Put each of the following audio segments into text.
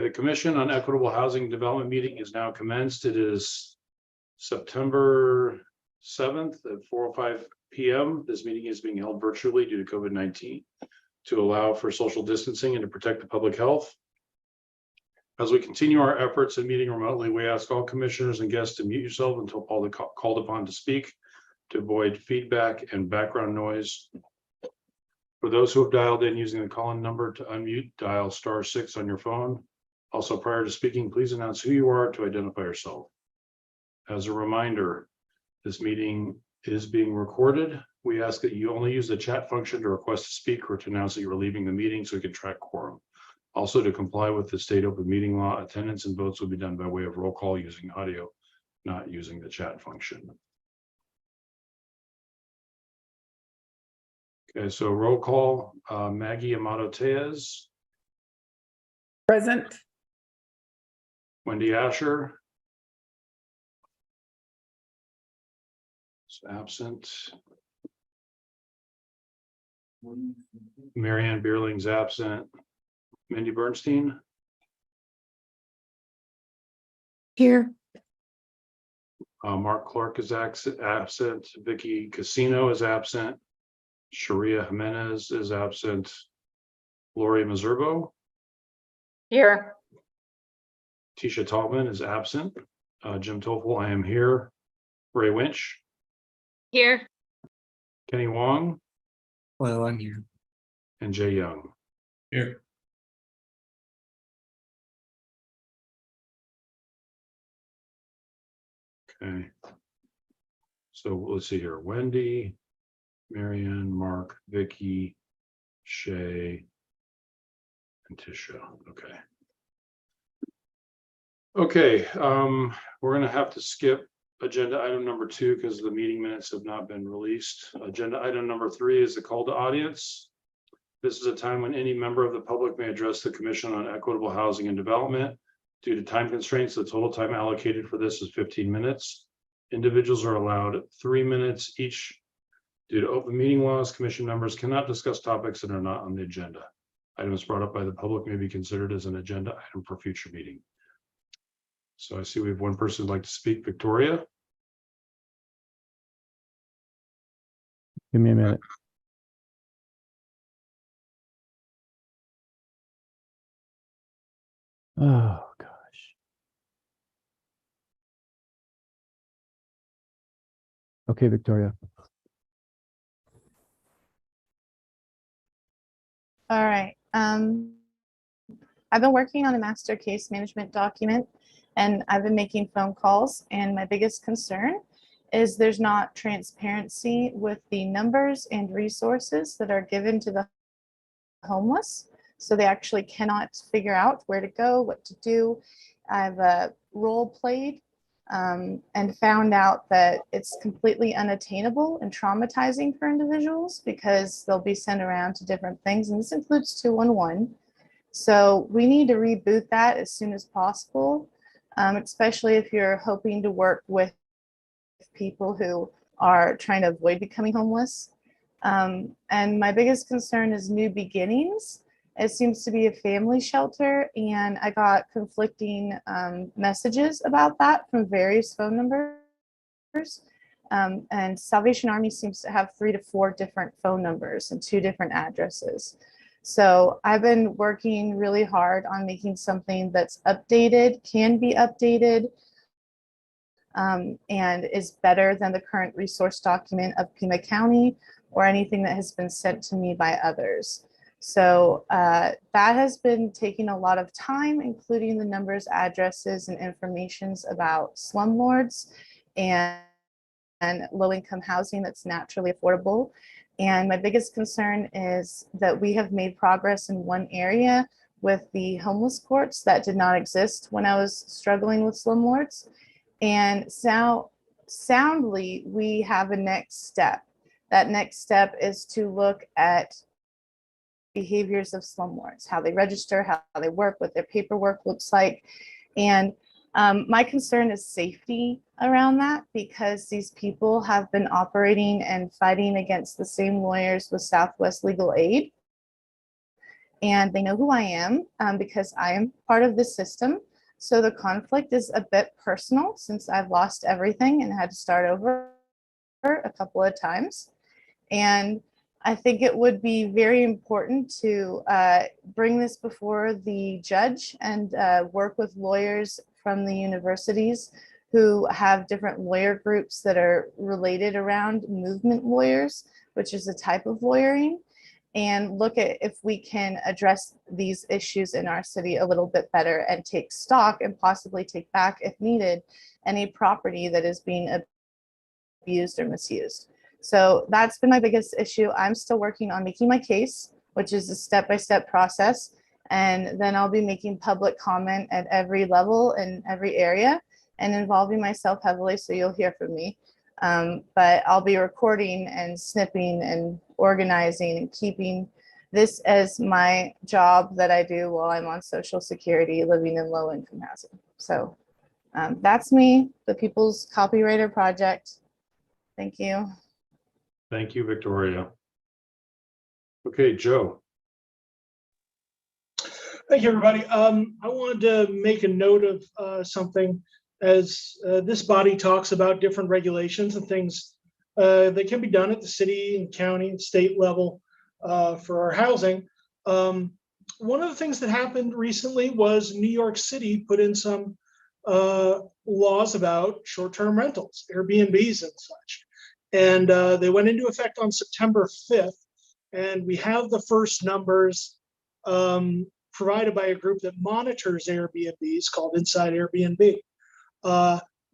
The Commission on Equitable Housing and Development meeting is now commenced. It is September 7th at 4:05 p.m. This meeting is being held virtually due to COVID-19 to allow for social distancing and to protect the public health. As we continue our efforts in meeting remotely, we ask all commissioners and guests to mute yourself until called upon to speak to avoid feedback and background noise. For those who have dialed in using the call-in number, to unmute, dial *6 on your phone. Also, prior to speaking, please announce who you are to identify yourself. As a reminder, this meeting is being recorded. We ask that you only use the chat function to request to speak or to announce that you are leaving the meeting so we can track quorum. Also, to comply with the state open meeting law, attendance and votes will be done by way of roll call using audio, not using the chat function. Okay, so roll call, Maggie Amato-Tejas. Present. Wendy Asher. Is absent. Marianne Bierling's absent. Mindy Bernstein. Here. Mark Clark is absent. Vicky Casino is absent. Sharia Jimenez is absent. Lori Mazurbo. Here. Tisha Tallman is absent. Jim Toffel, I am here. Ray Winch. Here. Kenny Wong. Hello, I'm here. And Jay Young. Here. Okay. So let's see here. Wendy, Marianne, Mark, Vicky, Shay, and Tisha. Okay. Okay, we're going to have to skip agenda item number 2 because the meeting minutes have not been released. Agenda item number 3 is the call to audience. This is a time when any member of the public may address the Commission on Equitable Housing and Development. Due to time constraints, the total time allocated for this is 15 minutes. Individuals are allowed 3 minutes each. Due to open meeting laws, commission members cannot discuss topics that are not on the agenda. Items brought up by the public may be considered as an agenda item for future meeting. So I see we have one person who'd like to speak. Victoria. Give me a minute. Oh, gosh. Okay, Victoria. All right. I've been working on a master case management document, and I've been making phone calls, and my biggest concern is there's not transparency with the numbers and resources that are given to the homeless. So they actually cannot figure out where to go, what to do. I've role played and found out that it's completely unattainable and traumatizing for individuals because they'll be sent around to different things, and this includes 211. So we need to reboot that as soon as possible, especially if you're hoping to work with people who are trying to avoid becoming homeless. And my biggest concern is New Beginnings. It seems to be a family shelter, and I got conflicting messages about that from various phone numbers. And Salvation Army seems to have 3 to 4 different phone numbers and 2 different addresses. So I've been working really hard on making something that's updated, can be updated, and is better than the current resource document of Pima County or anything that has been sent to me by others. So that has been taking a lot of time, including the numbers, addresses, and informations about slumlords and low-income housing that's naturally affordable. And my biggest concern is that we have made progress in one area with the homeless courts that did not exist when I was struggling with slumlords. And now, soundly, we have a next step. That next step is to look at behaviors of slumlords, how they register, how they work, what their paperwork looks like. And my concern is safety around that, because these people have been operating and fighting against the same lawyers with Southwest Legal Aid. and they know who I am because I am part of the system. So the conflict is a bit personal since I've lost everything and had to start over a couple of times. And I think it would be very important to bring this before the judge and work with lawyers from the universities who have different lawyer groups that are related around movement lawyers, which is a type of lawyering, and look at if we can address these issues in our city a little bit better and take stock and possibly take back, if needed, any property that is being abused or misused. So that's been my biggest issue. I'm still working on making my case, which is a step-by-step process. And then I'll be making public comment at every level in every area and involving myself heavily, so you'll hear from me. But I'll be recording and snipping and organizing and keeping this as my job that I do while I'm on Social Security living in low-income housing. So that's me, the People's Copywriter Project. Thank you. Thank you, Victoria. Okay, Joe. Thank you, everybody. I wanted to make a note of something as this body talks about different regulations and things that can be done at the city and county and state level for our housing. One of the things that happened recently was New York City put in some laws about short-term rentals, Airbnbs and such. And they went into effect on September 5th. And we have the first numbers provided by a group that monitors Airbnbs called Inside Airbnb.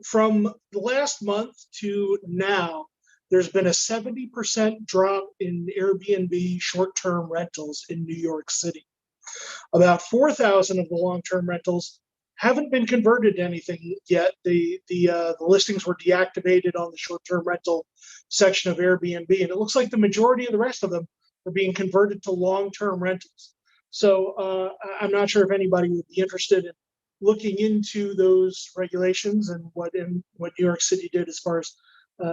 From the last month to now, there's been a 70% drop in Airbnb short-term rentals in New York City. About 4,000 of the long-term rentals haven't been converted to anything yet. The listings were deactivated on the short-term rental section of Airbnb, and it looks like the majority of the rest of them are being converted to long-term rentals. So I'm not sure if anybody would be interested in looking into those regulations and what New York City did as far as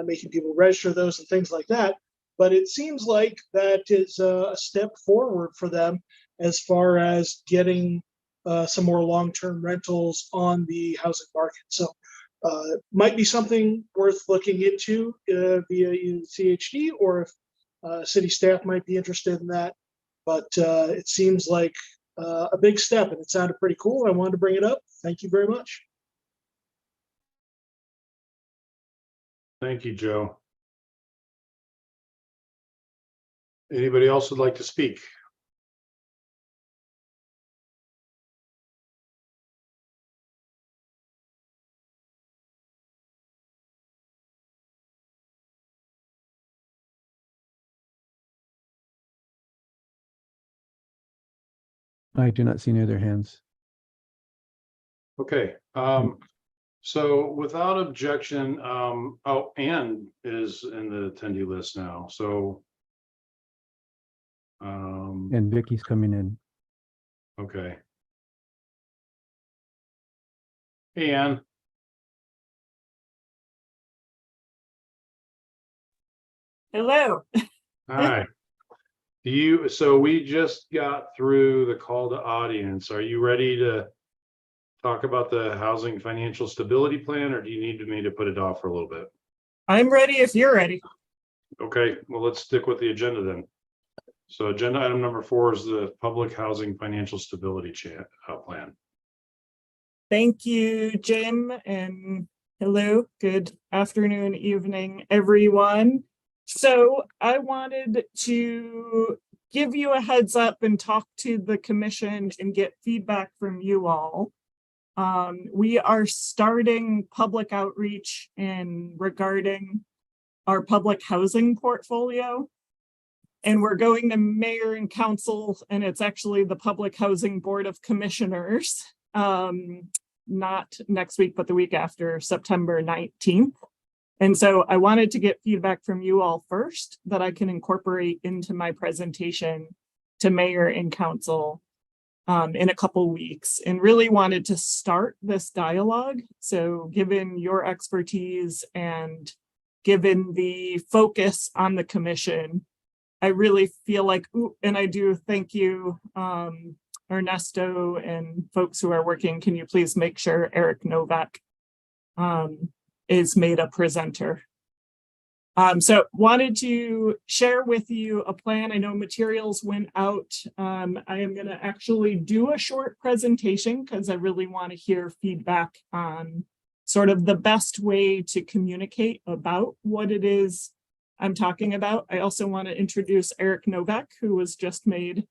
making people register those and things like that. But it seems like that is a step forward for them as far as getting some more long-term rentals on the housing market. So might be something worth looking into via either CHD, or if city staff might be interested in that. But it seems like a big step, and it sounded pretty cool. I wanted to bring it up. Thank you very much. Thank you, Joe. Anybody else would like to speak? I do not see any other hands. Okay, so without objection, oh, Anne is in the attendee list now, so. And Vicky's coming in. Okay. Hey, Anne. Hello. Hi. So we just got through the call to audience. Are you ready to talk about the housing financial stability plan, or do you need me to put it off for a little bit? I'm ready if you're ready. Okay, well, let's stick with the agenda then. So agenda item number 4 is the public housing financial stability plan. Thank you, Jim, and hello, good afternoon, evening, everyone. So I wanted to give you a heads up and talk to the commission and get feedback from you all. We are starting public outreach regarding our public housing portfolio. And we're going to mayor and council, and it's actually the Public Housing Board of Commissioners, not next week, but the week after, September 19th. And so I wanted to get feedback from you all first that I can incorporate into my presentation to mayor and council in a couple weeks, and really wanted to start this dialogue. So given your expertise and given the focus on the commission, I really feel like, ooh, and I do thank you, Ernesto and folks who are working. Can you please make sure Eric Novak is made a presenter? So wanted to share with you a plan. I know materials went out. I am going to actually do a short presentation because I really want to hear feedback on sort of the best way to communicate about what it is I'm talking about. I also want to introduce Eric Novak, who was just made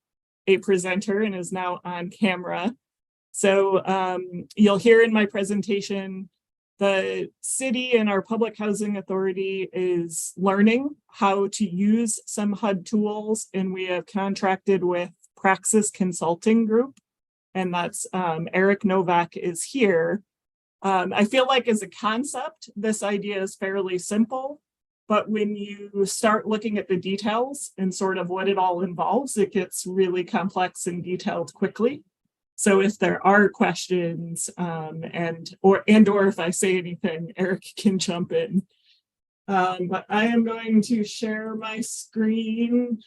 a presenter and is now on camera. So you'll hear in my presentation, the city and our public housing authority is learning how to use some HUD tools, and we have contracted with Praxis Consulting Group, and that's Eric Novak is here. I feel like as a concept, this idea is fairly simple, but when you start looking at the details and sort of what it all involves, it gets really complex and detailed quickly. So if there are questions or if I say anything, Eric can jump in. But I am going to share my screen.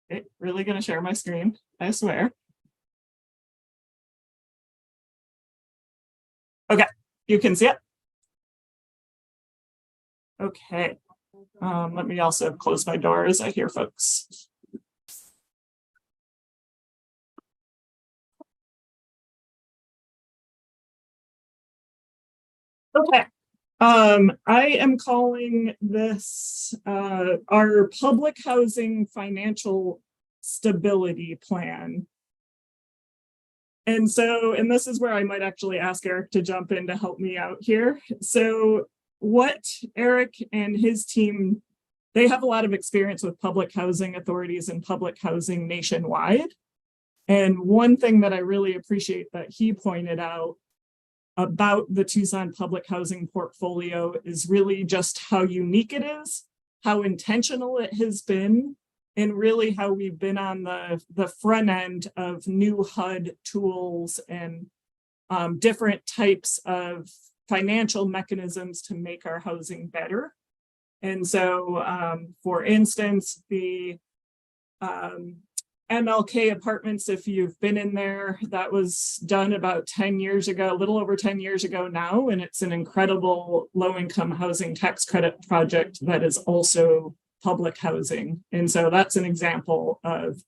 Okay, really going to share my screen, I swear. Okay, you can see it. Okay. Let me also close my door as I hear folks. Okay. I am calling this our public housing financial stability plan. And this is where I might actually ask Eric to jump in to help me out here. So what Eric and his team, they have a lot of experience with public housing authorities and public housing nationwide. And one thing that I really appreciate that he pointed out about the Tucson public housing portfolio is really just how unique it is, how intentional it has been, and really how we've been on the front end of new HUD tools and different types of financial mechanisms to make our housing better. And so, for instance, the MLK apartments, if you've been in there, that was done about 10 years ago, a little over 10 years ago now, and it's an incredible low-income housing tax credit project that is also public housing. And so that's an example of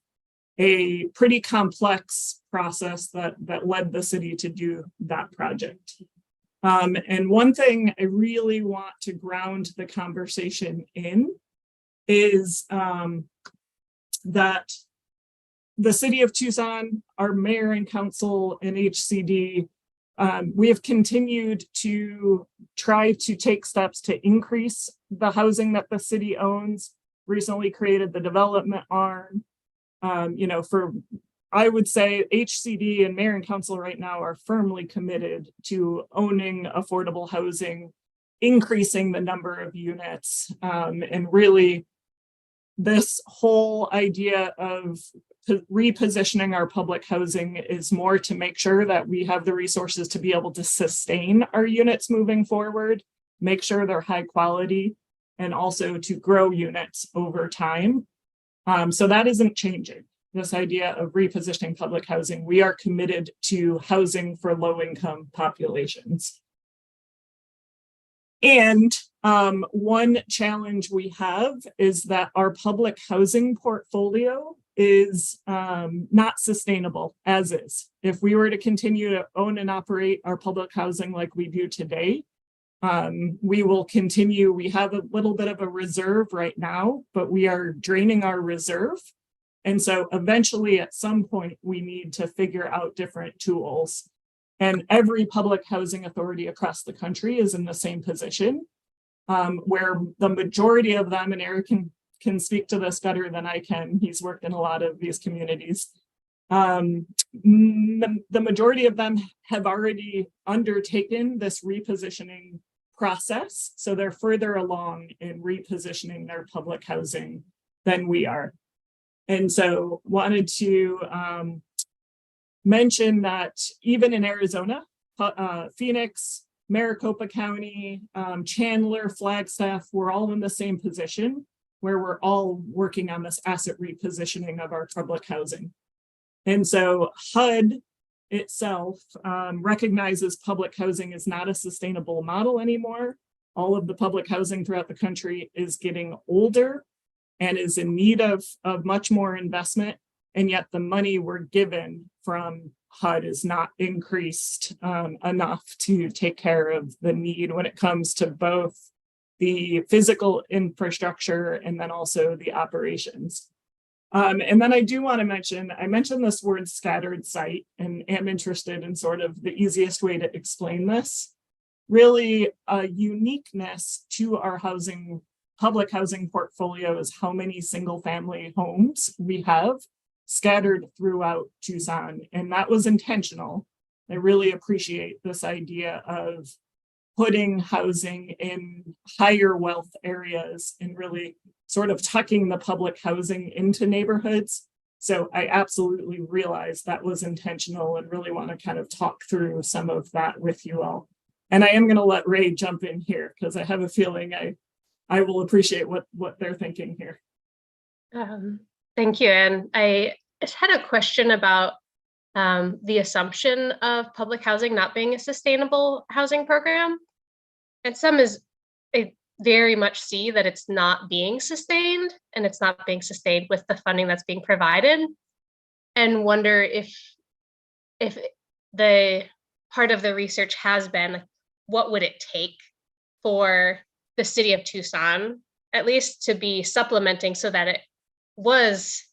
a pretty complex process that led the city to do that project. And one thing I really want to ground the conversation in is that the city of Tucson, our mayor and council and HCD, we have continued to try to take steps to increase the housing that the city owns. Recently created the development arm. I would say HCD and mayor and council right now are firmly committed to owning affordable housing, increasing the number of units, and really this whole idea of repositioning our public housing is more to make sure that we have the resources to be able to sustain our units moving forward, make sure they're high quality, and also to grow units over time. So that isn't changing. This idea of repositioning public housing, we are committed to housing for low-income populations. And one challenge we have is that our public housing portfolio is not sustainable as is. If we were to continue to own and operate our public housing like we do today, we will continue. We have a little bit of a reserve right now, but we are draining our reserve. And so eventually at some point, we need to figure out different tools. And every public housing authority across the country is in the same position, where the majority of them, and Eric can speak to this better than I can, he's worked in a lot of these communities. The majority of them have already undertaken this repositioning process. So they're further along in repositioning their public housing than we are. And so wanted to mention that even in Arizona, Phoenix, Maricopa County, Chandler, Flagstaff, we're all in the same position where we're all working on this asset repositioning of our public housing. And so HUD itself recognizes public housing is not a sustainable model anymore. All of the public housing throughout the country is getting older and is in need of much more investment. And yet the money we're given from HUD is not increased enough to take care of the need when it comes to both the physical infrastructure and then also the operations. And then I do want to mention, I mentioned this word scattered site and am interested in sort of the easiest way to explain this. Really a uniqueness to our public housing portfolio is how many single family homes we have scattered throughout Tucson. And that was intentional. I really appreciate this idea of putting housing in higher wealth areas and really sort of tucking the public housing into neighborhoods. So I absolutely realize that was intentional and really want to kind of talk through some of that with you all. And I am going to let Ray jump in here because I have a feeling I will appreciate what they're thinking here. Thank you. And I just had a question about the assumption of public housing not being a sustainable housing program. And some is, I very much see that it's not being sustained, and it's not being sustained with the funding that's being provided, and wonder if the part of the research has been, what would it take for the city of Tucson, at least, to be supplementing so that it was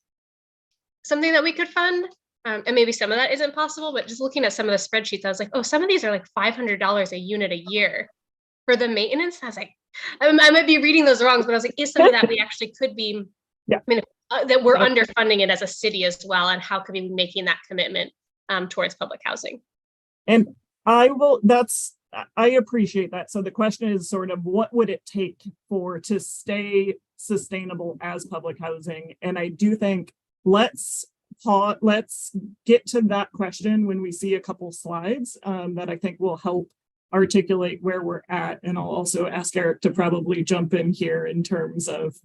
something that we could fund. And maybe some of that isn't possible, but just looking at some of the spreadsheets, I was like, oh, some of these are like $500 a unit a year for the maintenance. I was like, I might be reading those wrong, but I was like, is some of that we actually could be, Yeah. I mean, that we're underfunding it as a city as well, and how could we be making that commitment towards public housing? And I appreciate that. So the question is sort of, what would it take to stay sustainable as public housing? And I do think let's get to that question when we see a couple slides that I think will help articulate where we're at. And I'll also ask Eric to probably jump in here in terms of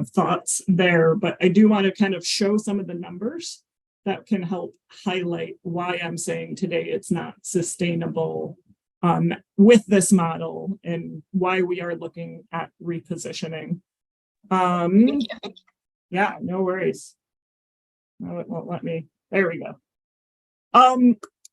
thoughts there. But I do want to kind of show some of the numbers that can help highlight why I'm saying today it's not sustainable with this model and why we are looking at repositioning. Yeah, no worries. No, it won't let me. There we go.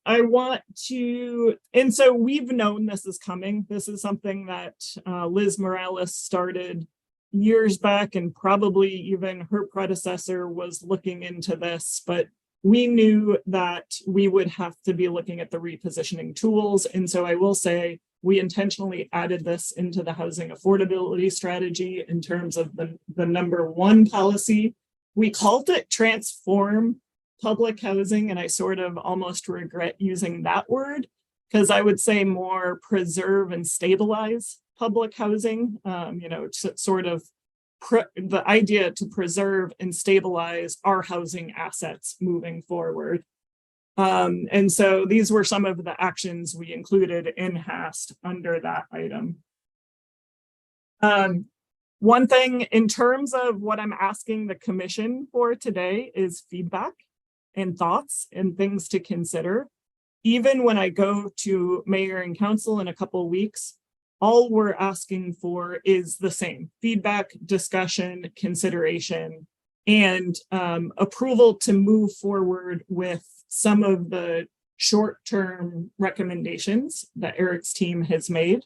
I want to, and so we've known this is coming. This is something that Liz Morales started years back, and probably even her predecessor was looking into this, but we knew that we would have to be looking at the repositioning tools. And so I will say we intentionally added this into the housing affordability strategy in terms of the number one policy. We called it transform public housing, and I sort of almost regret using that word because I would say more preserve and stabilize public housing, sort of the idea to preserve and stabilize our housing assets moving forward. And so these were some of the actions we included in HAST under that item. One thing in terms of what I'm asking the commission for today is feedback and thoughts and things to consider. Even when I go to mayor and council in a couple of weeks, all we're asking for is the same: feedback, discussion, consideration, and approval to move forward with some of the short-term recommendations that Eric's team has made.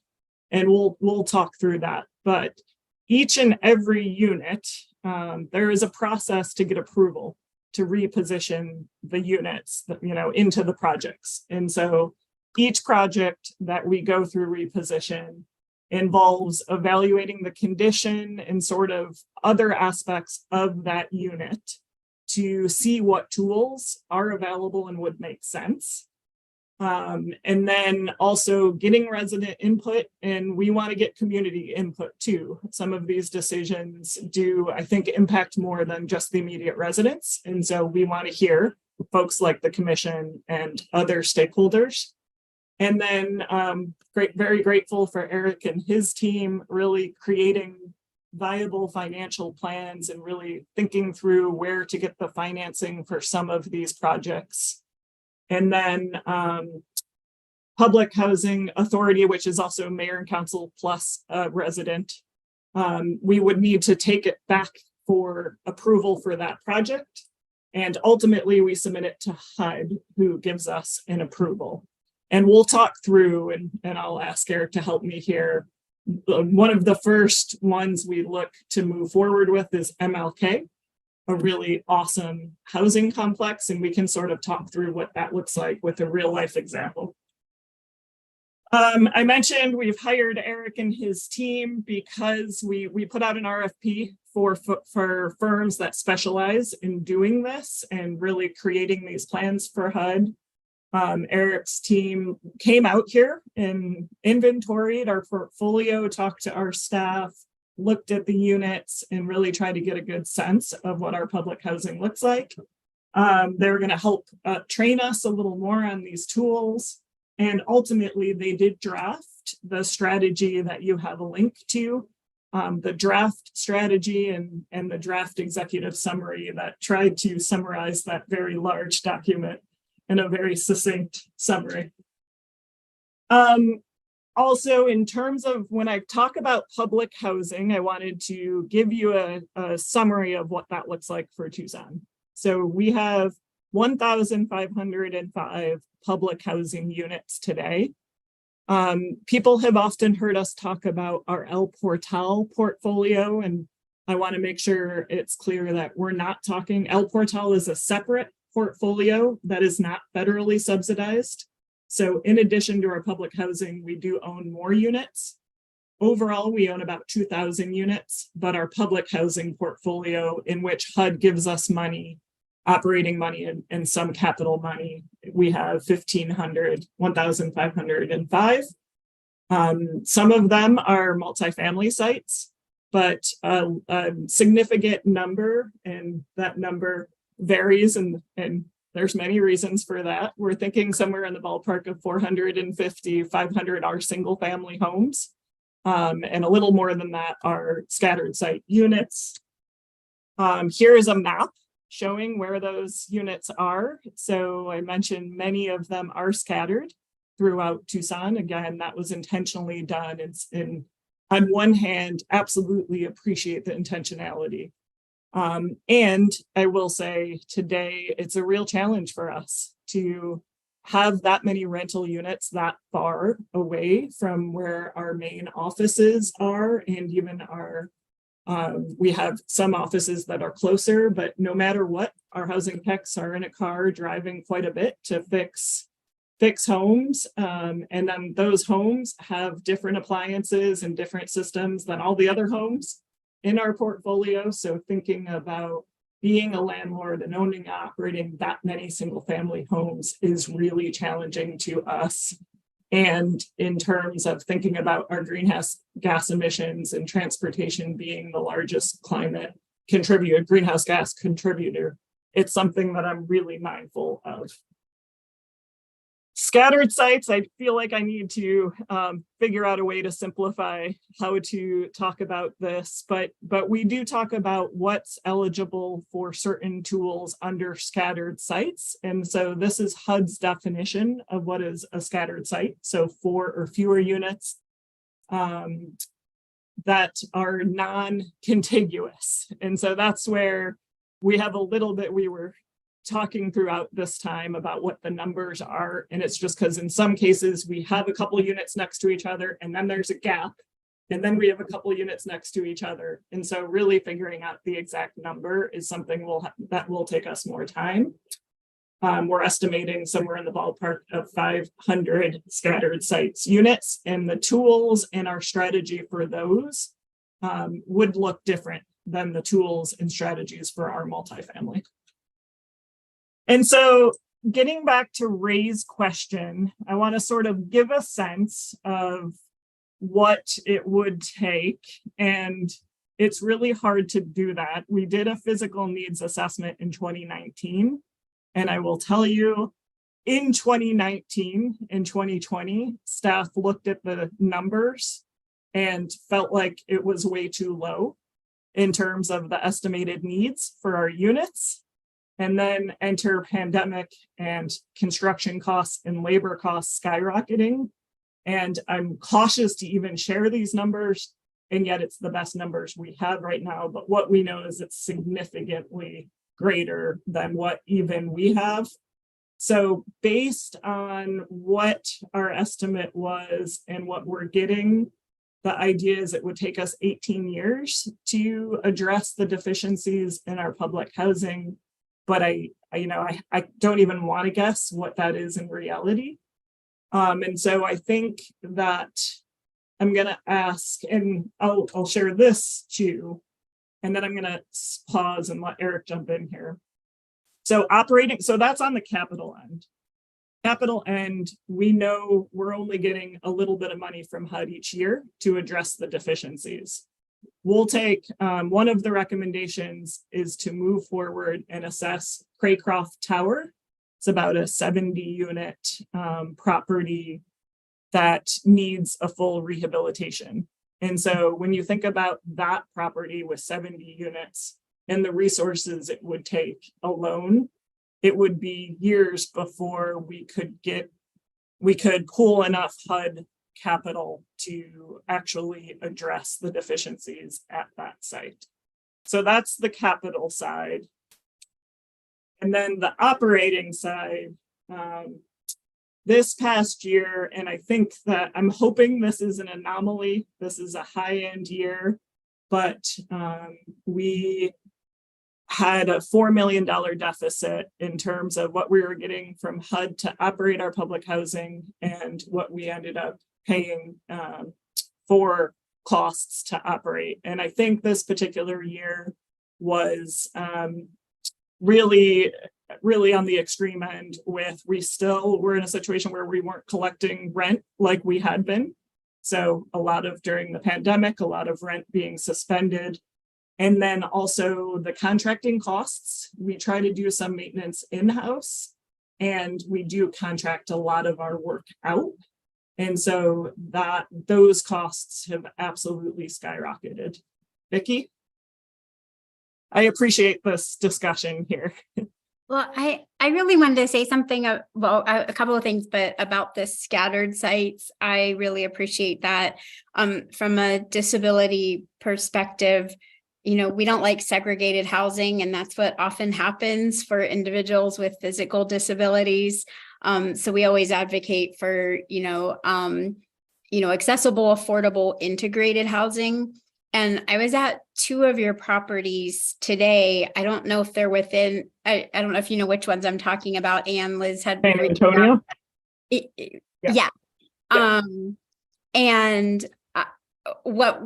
And we'll talk through that. But each and every unit, there is a process to get approval to reposition the units, into the projects. And so each project that we go through reposition involves evaluating the condition and sort of other aspects of that unit to see what tools are available and would make sense. And then also getting resident input, and we want to get community input too. Some of these decisions do, I think, impact more than just the immediate residents. And so we want to hear folks like the commission and other stakeholders. And then very grateful for Eric and his team really creating viable financial plans and really thinking through where to get the financing for some of these projects. And then Public Housing Authority, which is also mayor and council plus a resident. We would need to take it back for approval for that project. And ultimately we submit it to HUD, who gives us an approval. And we'll talk through, and I'll ask Eric to help me here. One of the first ones we look to move forward with is MLK, a really awesome housing complex. And we can sort of talk through what that looks like with a real life example. I mentioned we've hired Eric and his team because we put out an RFP for firms that specialize in doing this and really creating these plans for HUD. Eric's team came out here and inventoried our portfolio, talked to our staff, looked at the units, and really tried to get a good sense of what our public housing looks like. They were going to help train us a little more on these tools. And ultimately, they did draft the strategy that you have a link to, the draft strategy and the draft executive summary that tried to summarize that very large document in a very succinct summary. Also, in terms of when I talk about public housing, I wanted to give you a summary of what that looks like for Tucson. So we have 1,505 public housing units today. People have often heard us talk about our El Portal portfolio, and I want to make sure it's clear that we're not talking. El Portal is a separate portfolio that is not federally subsidized. So in addition to our public housing, we do own more units. Overall, we own about 2,000 units, but our public housing portfolio, in which HUD gives us money, operating money and some capital money, we have 1,505. Some of them are multifamily sites, but a significant number, and that number varies, and there's many reasons for that. We're thinking somewhere in the ballpark of 450, 500 are single family homes. And a little more than that are scattered site units. Here is a map showing where those units are. So I mentioned many of them are scattered throughout Tucson. Again, that was intentionally done. And on one hand, absolutely appreciate the intentionality. And I will say today, it's a real challenge for us to have that many rental units that far away from where our main offices are, and even our we have some offices that are closer, but no matter what, our housing techs are in a car driving quite a bit to fix homes. And then those homes have different appliances and different systems than all the other homes in our portfolio. So thinking about being a landlord and owning and operating that many single family homes is really challenging to us. And in terms of thinking about our greenhouse gas emissions and transportation being the largest greenhouse gas contributor, it's something that I'm really mindful of. Scattered sites, I feel like I need to figure out a way to simplify how to talk about this, but we do talk about what's eligible for certain tools under scattered sites. And so this is HUD's definition of what is a scattered site. So 4 or fewer units that are non-contiguous. And so that's where we have a little bit, we were talking throughout this time about what the numbers are. And it's just because in some cases we have a couple units next to each other and then there's a gap. And then we have a couple units next to each other. And so really figuring out the exact number is something that will take us more time. We're estimating somewhere in the ballpark of 500 scattered sites units, and the tools and our strategy for those would look different than the tools and strategies for our multifamily. And so getting back to Ray's question, I want to sort of give a sense of what it would take. And it's really hard to do that. We did a physical needs assessment in 2019. And I will tell you, in 2019 and 2020, staff looked at the numbers and felt like it was way too low in terms of the estimated needs for our units. And then enter pandemic and construction costs and labor costs skyrocketing. And I'm cautious to even share these numbers, and yet it's the best numbers we have right now. But what we know is it's significantly greater than what even we have. So based on what our estimate was and what we're getting, the idea is it would take us 18 years to address the deficiencies in our public housing. But I don't even want to guess what that is in reality. And so I think that I'm going to ask, and I'll share this too, and then I'm going to pause and let Eric jump in here. So that's on the capital end. Capital end, we know we're only getting a little bit of money from HUD each year to address the deficiencies. We'll take, one of the recommendations is to move forward and assess Craycroft Tower. It's about a 70 unit property that needs a full rehabilitation. And so when you think about that property with 70 units and the resources it would take alone, it would be years before we could pull enough HUD capital to actually address the deficiencies at that site. So that's the capital side. And then the operating side, this past year, and I think that I'm hoping this is an anomaly, this is a high-end year, but we had a $4 million deficit in terms of what we were getting from HUD to operate our public housing and what we ended up paying for costs to operate. And I think this particular year was really on the extreme end with we're in a situation where we weren't collecting rent like we had been. So during the pandemic, a lot of rent being suspended. And then also the contracting costs. We try to do some maintenance in-house and we do contract a lot of our work out. And so those costs have absolutely skyrocketed. Vicki? I appreciate this discussion here. Well, I really wanted to say something, a couple of things, but about the scattered sites, I really appreciate that. From a disability perspective, we don't like segregated housing, and that's what often happens for individuals with physical disabilities. So we always advocate for, accessible, affordable, integrated housing. And I was at two of your properties today. I don't know if they're within, I don't know if you know which ones I'm talking about. And Liz had San Antonio? Yeah. And what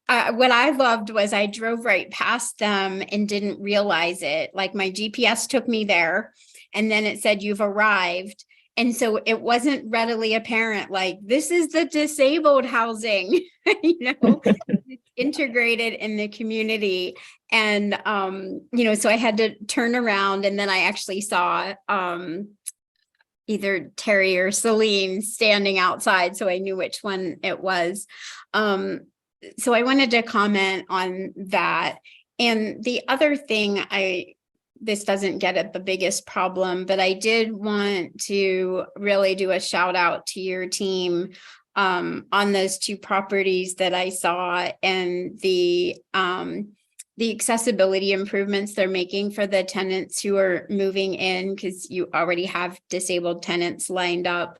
I loved was I drove right past them and didn't realize it. Like my GPS took me there and then it said you've arrived. And so it wasn't readily apparent, like, this is the disabled housing, integrated in the community. And, so I had to turn around and then I actually saw either Terry or Celine standing outside. So I knew which one it was. So I wanted to comment on that. And the other thing this doesn't get at the biggest problem, but I did want to really do a shout out to your team on those two properties that I saw and the accessibility improvements they're making for the tenants who are moving in, because you already have disabled tenants lined up.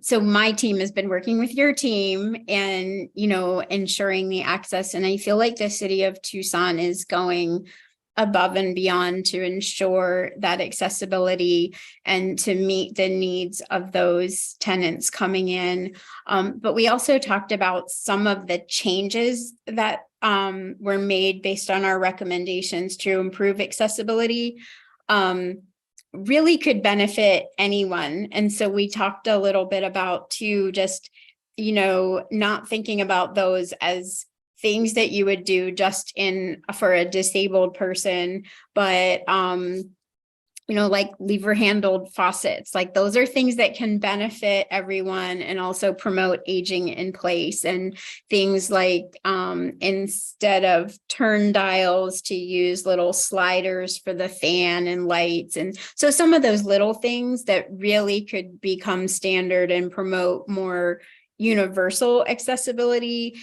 So my team has been working with your team and, ensuring the access. And I feel like the city of Tucson is going above and beyond to ensure that accessibility and to meet the needs of those tenants coming in. But we also talked about some of the changes that were made based on our recommendations to improve accessibility. Really could benefit anyone. And so we talked a little bit about too, just, not thinking about those as things that you would do just for a disabled person, but like lever handled faucets, like those are things that can benefit everyone and also promote aging in place, and things like instead of turn dials to use little sliders for the fan and lights. And so some of those little things that really could become standard and promote more universal accessibility,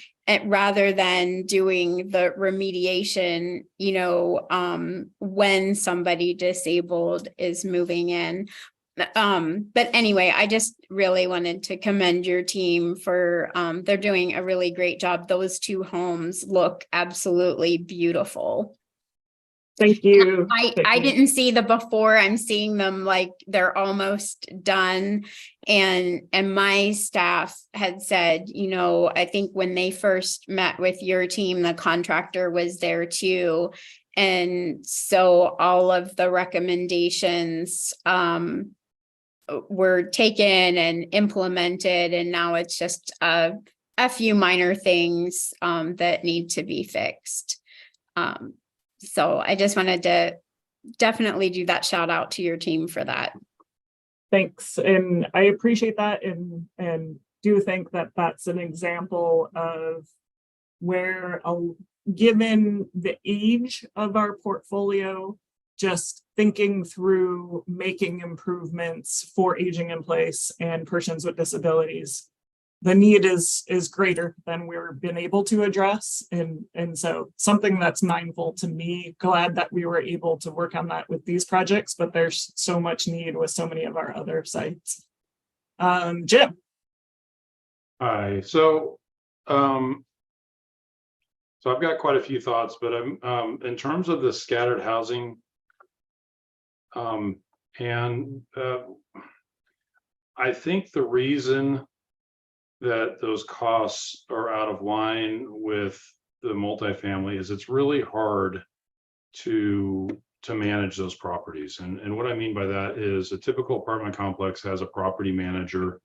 rather than doing the remediation, when somebody disabled is moving in. But anyway, I just really wanted to commend your team for, they're doing a really great job. Those two homes look absolutely beautiful. Thank you. I didn't see the before. I'm seeing them like they're almost done. And my staff had said, I think when they first met with your team, the contractor was there too. And so all of the recommendations were taken and implemented. And now it's just a few minor things that need to be fixed. So I just wanted to definitely do that shout out to your team for that. Thanks. And I appreciate that, and do think that that's an example of where, given the age of our portfolio, just thinking through making improvements for aging in place and persons with disabilities, the need is greater than we've been able to address. And so something that's mindful to me, glad that we were able to work on that with these projects, but there's so much need with so many of our other sites. Jim. Hi, so I've got quite a few thoughts, but I'm in terms of the scattered housing, I think the reason that those costs are out of line with the multifamily is it's really hard to manage those properties. And what I mean by that is a typical apartment complex has a property manager.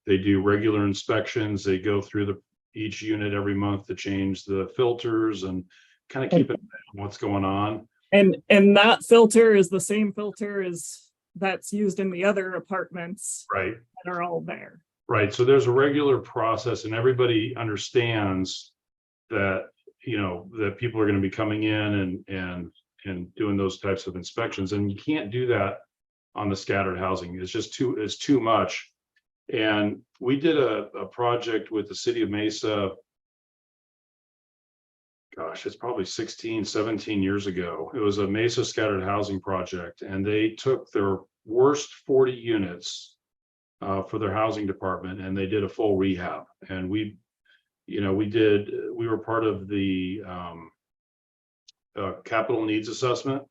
They do regular inspections. They go through each unit every month to change the filters and kind of keep it what's going on. And that filter is the same filter as that's used in the other apartments, right, that are all there. Right. So there's a regular process, and everybody understands that, that people are going to be coming in and doing those types of inspections. And you can't do that on the scattered housing. It's just too much. And we did a project with the city of Mesa. Gosh, it's probably 16, 17 years ago. It was a Mesa scattered housing project, and they took their worst 40 units for their housing department, and they did a full rehab. And we were part of the capital needs assessment,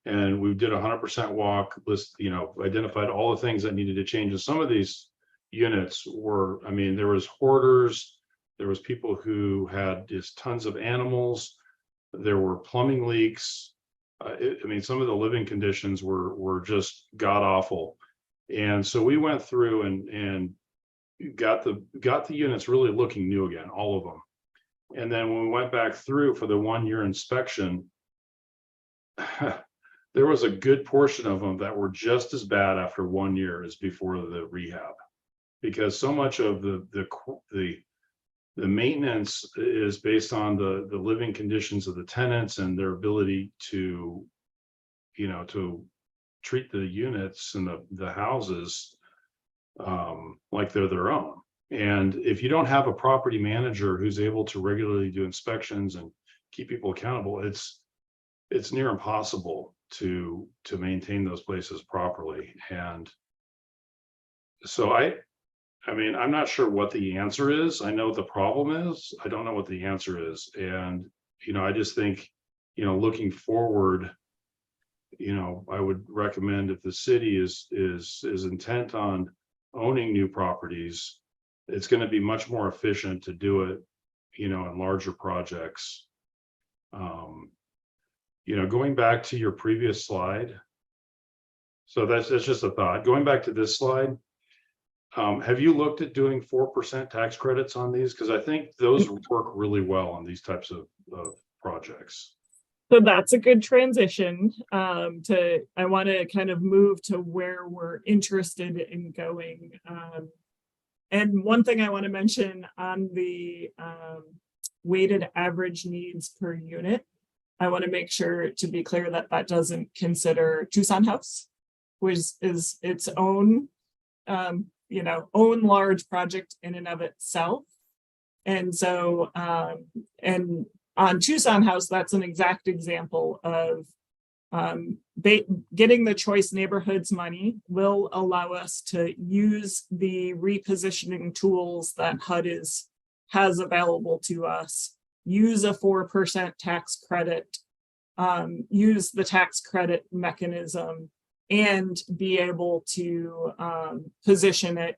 and we did 100% walk list, identified all the things that needed to change. And some of these units were, there was hoarders, there was people who had just tons of animals, there were plumbing leaks. Some of the living conditions were just god awful. And so we went through and got the units really looking new again, all of them. And then when we went back through for the 1-year inspection, there was a good portion of them that were just as bad after 1 year as before the rehab, because so much of the maintenance is based on the living conditions of the tenants and their ability to treat the units and the houses like they're their own. And if you don't have a property manager who's able to regularly do inspections and keep people accountable, it's near impossible to maintain those places properly. And so I'm not sure what the answer is. I know what the problem is. I don't know what the answer is. And I just think looking forward, I would recommend, if the city is intent on owning new properties, it's going to be much more efficient to do it, in larger projects. Going back to your previous slide. So that's just a thought. Going back to this slide, have you looked at doing 4% tax credits on these? Because I think those work really well on these types of projects. So that's a good transition I want to kind of move to where we're interested in going. And one thing I want to mention on the weighted average needs per unit, I want to make sure to be clear that that doesn't consider Tucson House, which is its own, own large project in and of itself. And so, and on Tucson House, that's an exact example of getting the choice neighborhoods money will allow us to use the repositioning tools that HUD has available to us, use a 4% tax credit, use the tax credit mechanism, and be able to position it.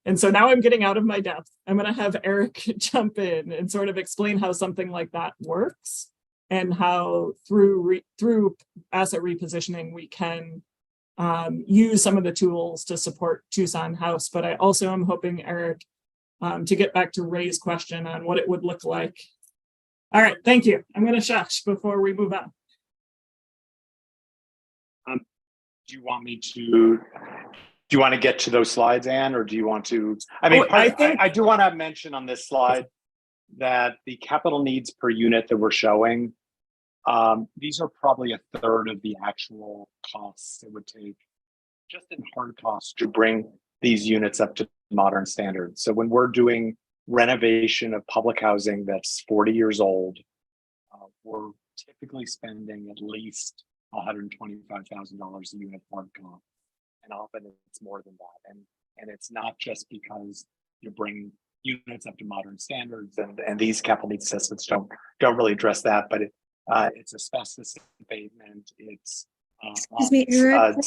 And so now I'm getting out of my depth. I'm going to have Eric jump in and sort of explain how something like that works and how through asset repositioning we can use some of the tools to support Tucson House. But I also am hoping, Eric, to get back to Ray's question on what it would look like. All right, thank you. I'm going to shush before we move on. Do you want to get to those slides, Anne, or do you want to? I mean, I do want to mention on this slide that the capital needs per unit that we're showing, these are probably a third of the actual costs it would take just in hard costs to bring these units up to modern standards. So when we're doing renovation of public housing that's 40 years old, we're typically spending at least $125,000 a unit hard cost. And often it's more than that. And it's not just because you bring units up to modern standards and these capital needs assessments don't really address that, but it's asbestos abatement, it's excuse me, Eric.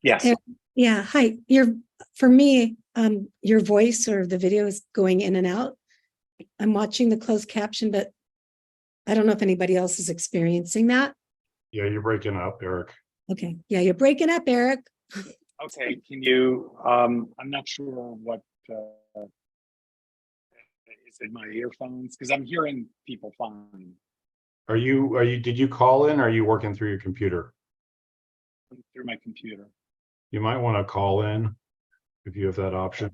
Yes. Yeah, hi. For me, your voice or the video is going in and out. I'm watching the closed caption, but I don't know if anybody else is experiencing that. Yeah, you're breaking up, Eric. Okay. Yeah, you're breaking up, Eric. Okay, can you, I'm not sure what, is it my earphones? Because I'm hearing people fine. Did you call in or are you working through your computer? Through my computer. You might want to call in if you have that option.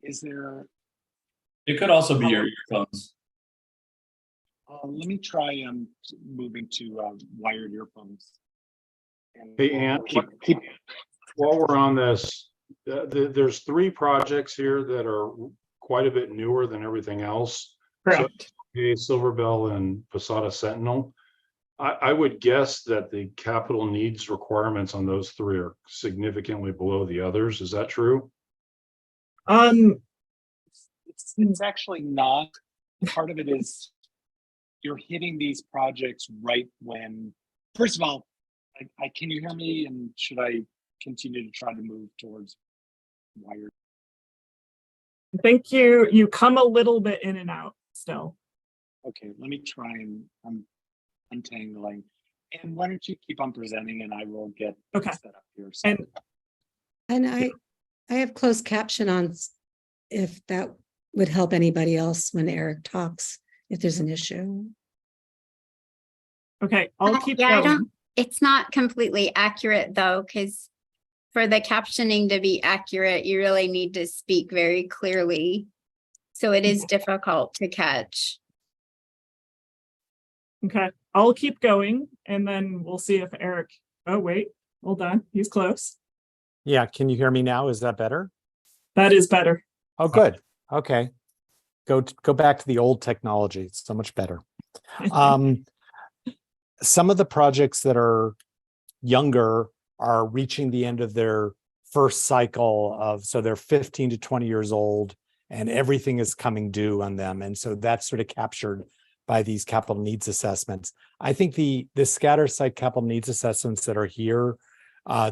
Is there? It could also be your earphones. Let me try moving to wired earphones. And Hey, Ann, while we're on this, there's 3 projects here that are quite a bit newer than everything else. Correct. So, Silverbell and Posada Sentinel. I would guess that the capital needs requirements on those 3 are significantly below the others. Is that true? It's actually not. Part of it is you're hitting these projects right when, first of all, can you hear me? And should I continue to try to move towards wired? I think you come a little bit in and out still. Okay, let me try and I'm untangling. And why don't you keep on presenting and I will get set up here. So. And I have closed caption on if that would help anybody else when Eric talks, if there's an issue. Okay, I'll keep yeah, going. It's not completely accurate though, because for the captioning to be accurate, you really need to speak very clearly. So it is difficult to catch. Okay, I'll keep going and then we'll see if Eric, oh wait, hold on, he's close. Yeah, can you hear me now? Is that better? That is better. Oh, good. Okay. Go back to the old technology. It's so much better. Some of the projects that are younger are reaching the end of their first cycle of, so they're 15 to 20 years old and everything is coming due on them. And so that's sort of captured by these capital needs assessments. I think the scatter site capital needs assessments that are here,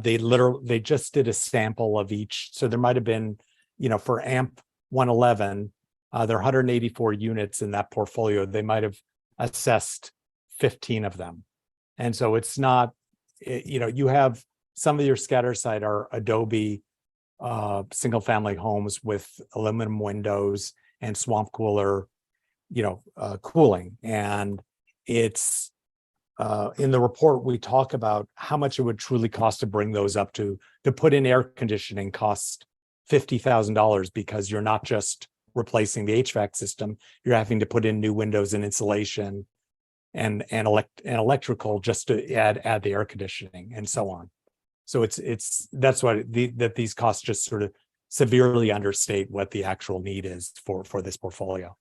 they just did a sample of each. So there might've been, for AMP 111, there are 184 units in that portfolio. They might've assessed 15 of them. And so it's not, you have some of your scatter site are Adobe single family homes with aluminum windows and swamp cooler, cooling. And it's in the report, we talk about how much it would truly cost to bring those up to put in air conditioning costs $50,000 because you're not just replacing the HVAC system, you're having to put in new windows and insulation and electrical just to add the air conditioning and so on. So that's why that these costs just sort of severely understate what the actual need is for this portfolio.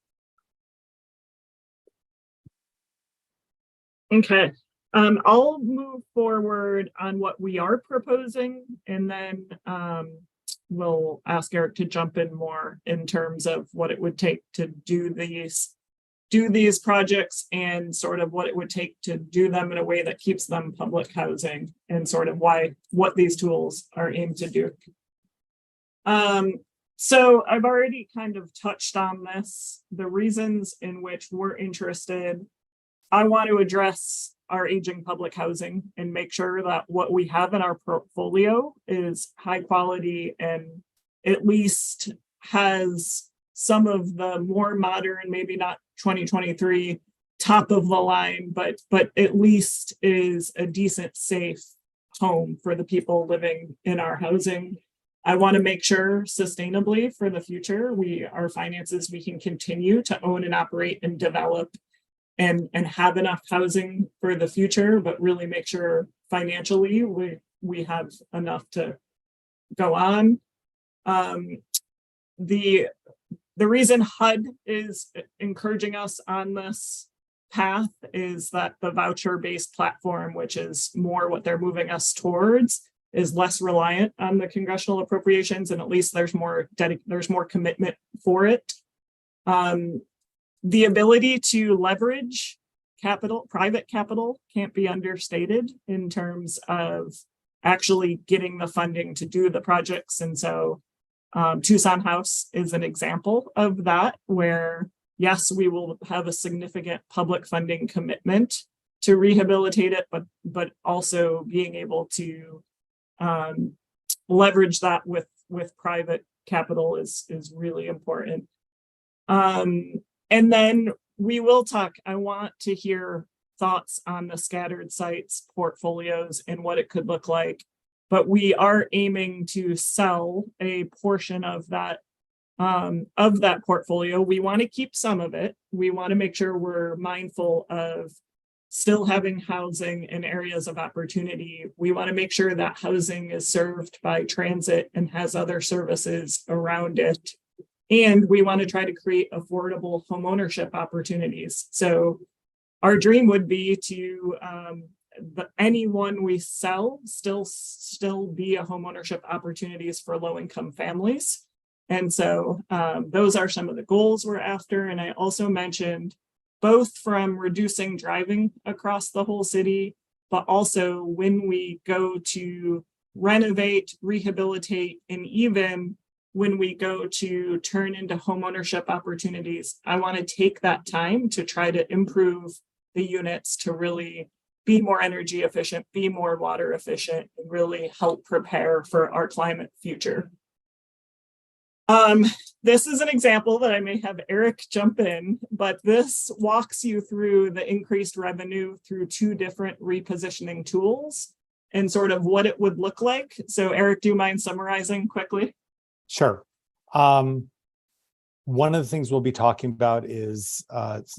Okay, I'll move forward on what we are proposing, and then we'll ask Eric to jump in more in terms of what it would take to do these projects and sort of what it would take to do them in a way that keeps them public housing and sort of what these tools are aimed to do. So I've already kind of touched on this, the reasons in which we're interested. I want to address our aging public housing and make sure that what we have in our portfolio is high quality and at least has some of the more modern, maybe not 2023 top of the line, but at least is a decent, safe home for the people living in our housing. I want to make sure sustainably for the future, our finances, we can continue to own and operate and develop and have enough housing for the future, but really make sure financially we have enough to go on. The reason HUD is encouraging us on this path is that the voucher-based platform, which is more what they're moving us towards, is less reliant on the congressional appropriations, and at least there's more commitment for it. The ability to leverage capital, private capital, can't be understated in terms of actually getting the funding to do the projects. And so Tucson House is an example of that, where yes, we will have a significant public funding commitment to rehabilitate it, but also being able to leverage that with private capital is really important. And then we will talk, I want to hear thoughts on the scattered sites portfolios and what it could look like, but we are aiming to sell a portion of that portfolio. We want to keep some of it. We want to make sure we're mindful of still having housing in areas of opportunity. We want to make sure that housing is served by transit and has other services around it. And we want to try to create affordable homeownership opportunities. So our dream would be to anyone we sell still be a homeownership opportunities for low-income families. And so those are some of the goals we're after. And I also mentioned both from reducing driving across the whole city, but also when we go to renovate, rehabilitate, and even when we go to turn into homeownership opportunities, I want to take that time to try to improve the units to really be more energy efficient, be more water efficient, and really help prepare for our climate future. This is an example that I may have Eric jump in, but this walks you through the increased revenue through two different repositioning tools and sort of what it would look like. So Eric, do you mind summarizing quickly? Sure. One of the things we'll be talking about is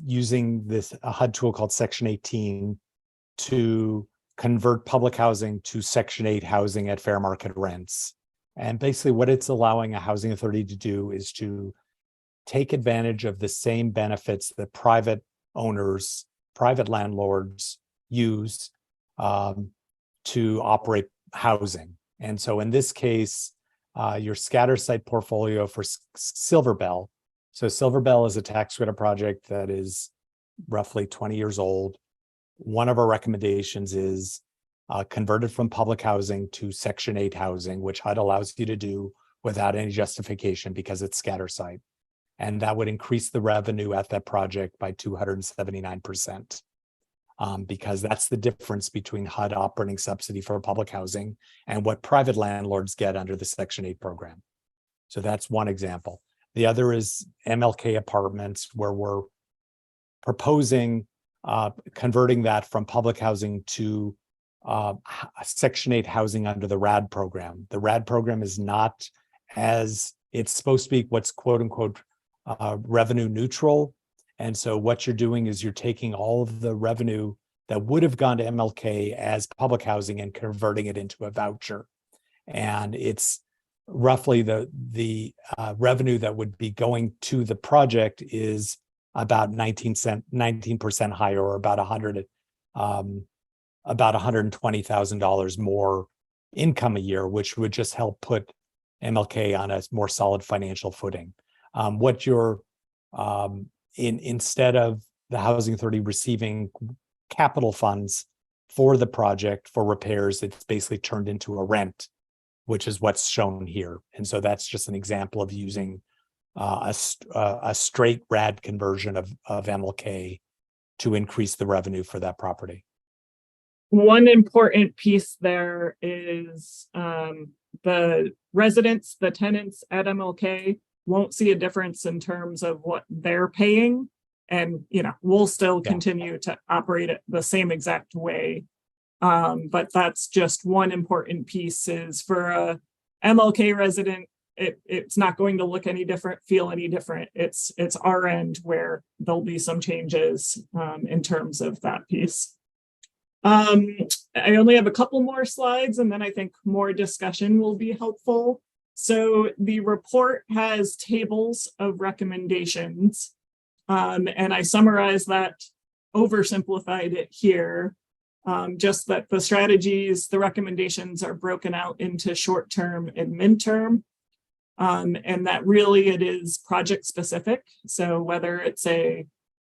using a HUD tool called Section 18 to convert public housing to Section 8 housing at fair market rents. And basically what it's allowing a housing authority to do is to take advantage of the same benefits that private owners, private landlords use to operate housing. And so in this case, your scatter site portfolio for Silverbell. So Silverbell is a tax credit project that is roughly 20 years old. One of our recommendations is converted from public housing to Section 8 housing, which HUD allows you to do without any justification because it's scatter site. And that would increase the revenue at that project by 279%. Because that's the difference between HUD operating subsidy for public housing and what private landlords get under the Section 8 program. So that's one example. The other is MLK Apartments, where we're proposing converting that from public housing to Section 8 housing under the RAD program. The RAD program is not, as it's supposed to be, what's quote unquote revenue neutral. And so what you're doing is you're taking all of the revenue that would have gone to MLK as public housing and converting it into a voucher. And it's roughly the revenue that would be going to the project is about 19% higher, or about $120,000 more income a year, which would just help put MLK on a more solid financial footing. What you're instead of the Housing Authority receiving capital funds for the project for repairs, it's basically turned into a rent, which is what's shown here. And so that's just an example of using a straight RAD conversion of MLK to increase the revenue for that property. One important piece there is the residents, the tenants at MLK won't see a difference in terms of what they're paying. And, we'll still continue to operate it the same exact way. But that's just one important piece, is for a MLK resident, it's not going to look any different, feel any different. It's our end where there'll be some changes in terms of that piece. I only have a couple more slides, and then I think more discussion will be helpful. So the report has tables of recommendations, and I summarized that, oversimplified it here, just that the strategies, the recommendations are broken out into short-term and midterm, and that really it is project specific. So whether it's a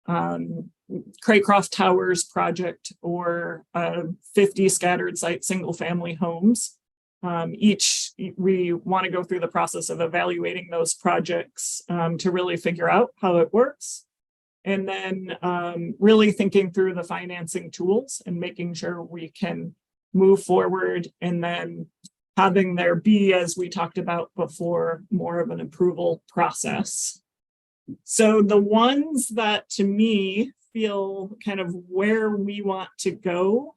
Craycroft Towers project or 50 scattered site single family homes, we want to go through the process of evaluating those projects to really figure out how it works. And then really thinking through the financing tools and making sure we can move forward, and then having there be, as we talked about before, more of an approval process. So the ones that to me feel kind of where we want to go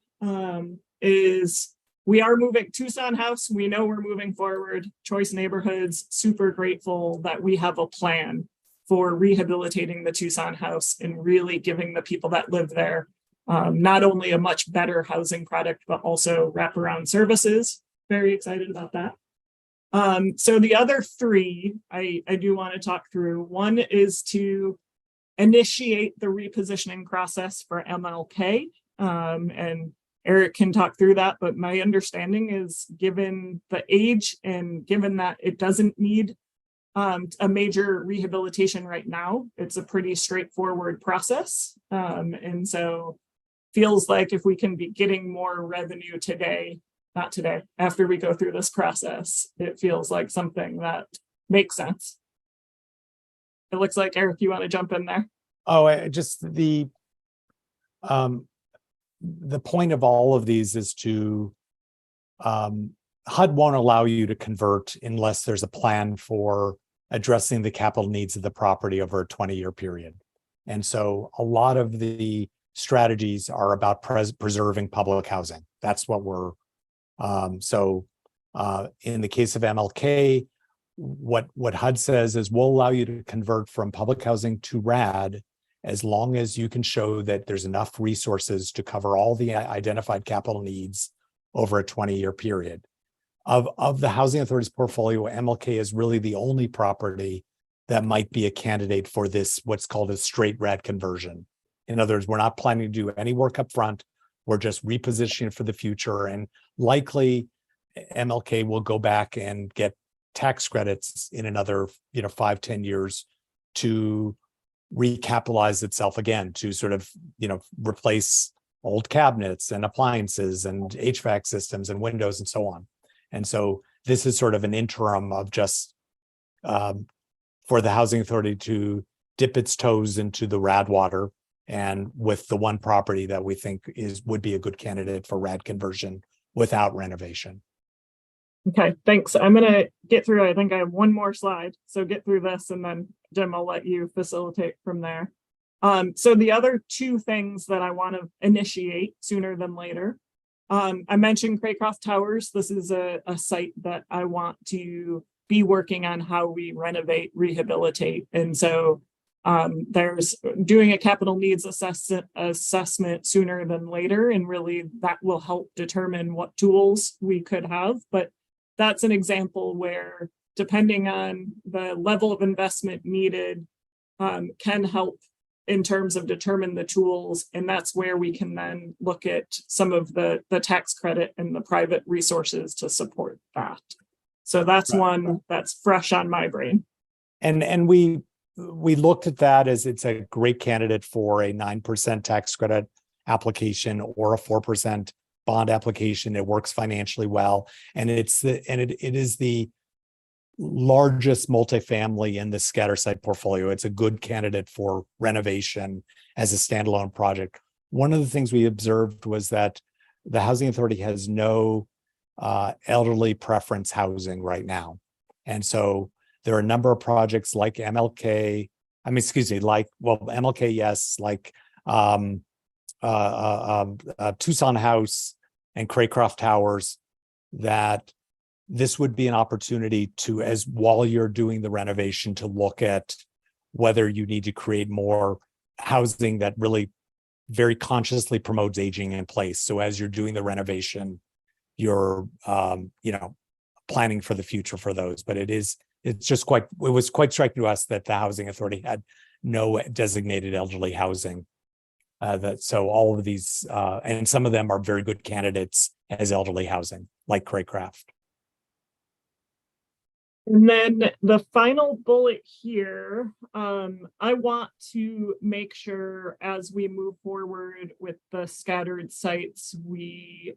is we are moving Tucson House. We know we're moving forward. Choice Neighborhoods, super grateful that we have a plan for rehabilitating the Tucson House and really giving the people that live there not only a much better housing product, but also wraparound services. Very excited about that. So the other three I do want to talk through. One is to initiate the repositioning process for MLK, and Eric can talk through that, but my understanding is, given the age and given that it doesn't need a major rehabilitation right now, it's a pretty straightforward process. And so feels like if we can be getting more revenue today, not today, after we go through this process, it feels like something that makes sense. It looks like, Eric, you want to jump in there? Oh, just the point of all of these is to HUD won't allow you to convert unless there's a plan for addressing the capital needs of the property over a 20-year period. And so a lot of the strategies are about preserving public housing. That's what we're in the case of MLK, what HUD says is we'll allow you to convert from public housing to RAD as long as you can show that there's enough resources to cover all the identified capital needs over a 20-year period. Of the Housing Authority's portfolio, MLK is really the only property that might be a candidate for this, what's called a straight RAD conversion. In other words, we're not planning to do any work up front. We're just repositioning for the future, and likely MLK will go back and get tax credits in another 5-10 years to recapitalize itself again, to sort of replace old cabinets and appliances and HVAC systems and windows and so on. And so this is sort of an interim of just for the Housing Authority to dip its toes into the RAD water, and with the one property that we think would be a good candidate for RAD conversion without renovation. Okay, thanks. I'm going to get through. I think I have one more slide. So get through this, and then Jim, I'll let you facilitate from there. So the other two things that I want to initiate sooner than later. I mentioned Craycroft Towers. This is a site that I want to be working on how we renovate, rehabilitate. And so there's doing a capital needs assessment sooner than later. And really that will help determine what tools we could have. But that's an example where, depending on the level of investment needed, can help in terms of determine the tools. And that's where we can then look at some of the tax credit and the private resources to support that. So that's one that's fresh on my brain. And we looked at that as it's a great candidate for a 9% tax credit application or a 4% bond application. It works financially well. And it is the largest multifamily in the scatter site portfolio. It's a good candidate for renovation as a standalone project. One of the things we observed was that the Housing Authority has no elderly preference housing right now. And so there are a number of projects like MLK, MLK, yes, like Tucson House and Craycroft Towers, that this would be an opportunity to, as while you're doing the renovation, to look at whether you need to create more housing that really very consciously promotes aging in place. So as you're doing the renovation, you're planning for the future for those. But it was quite striking to us that the Housing Authority had no designated elderly housing. So all of these, and some of them are very good candidates as elderly housing, like Craycraft. And then the final bullet here, I want to make sure as we move forward with the scattered sites, we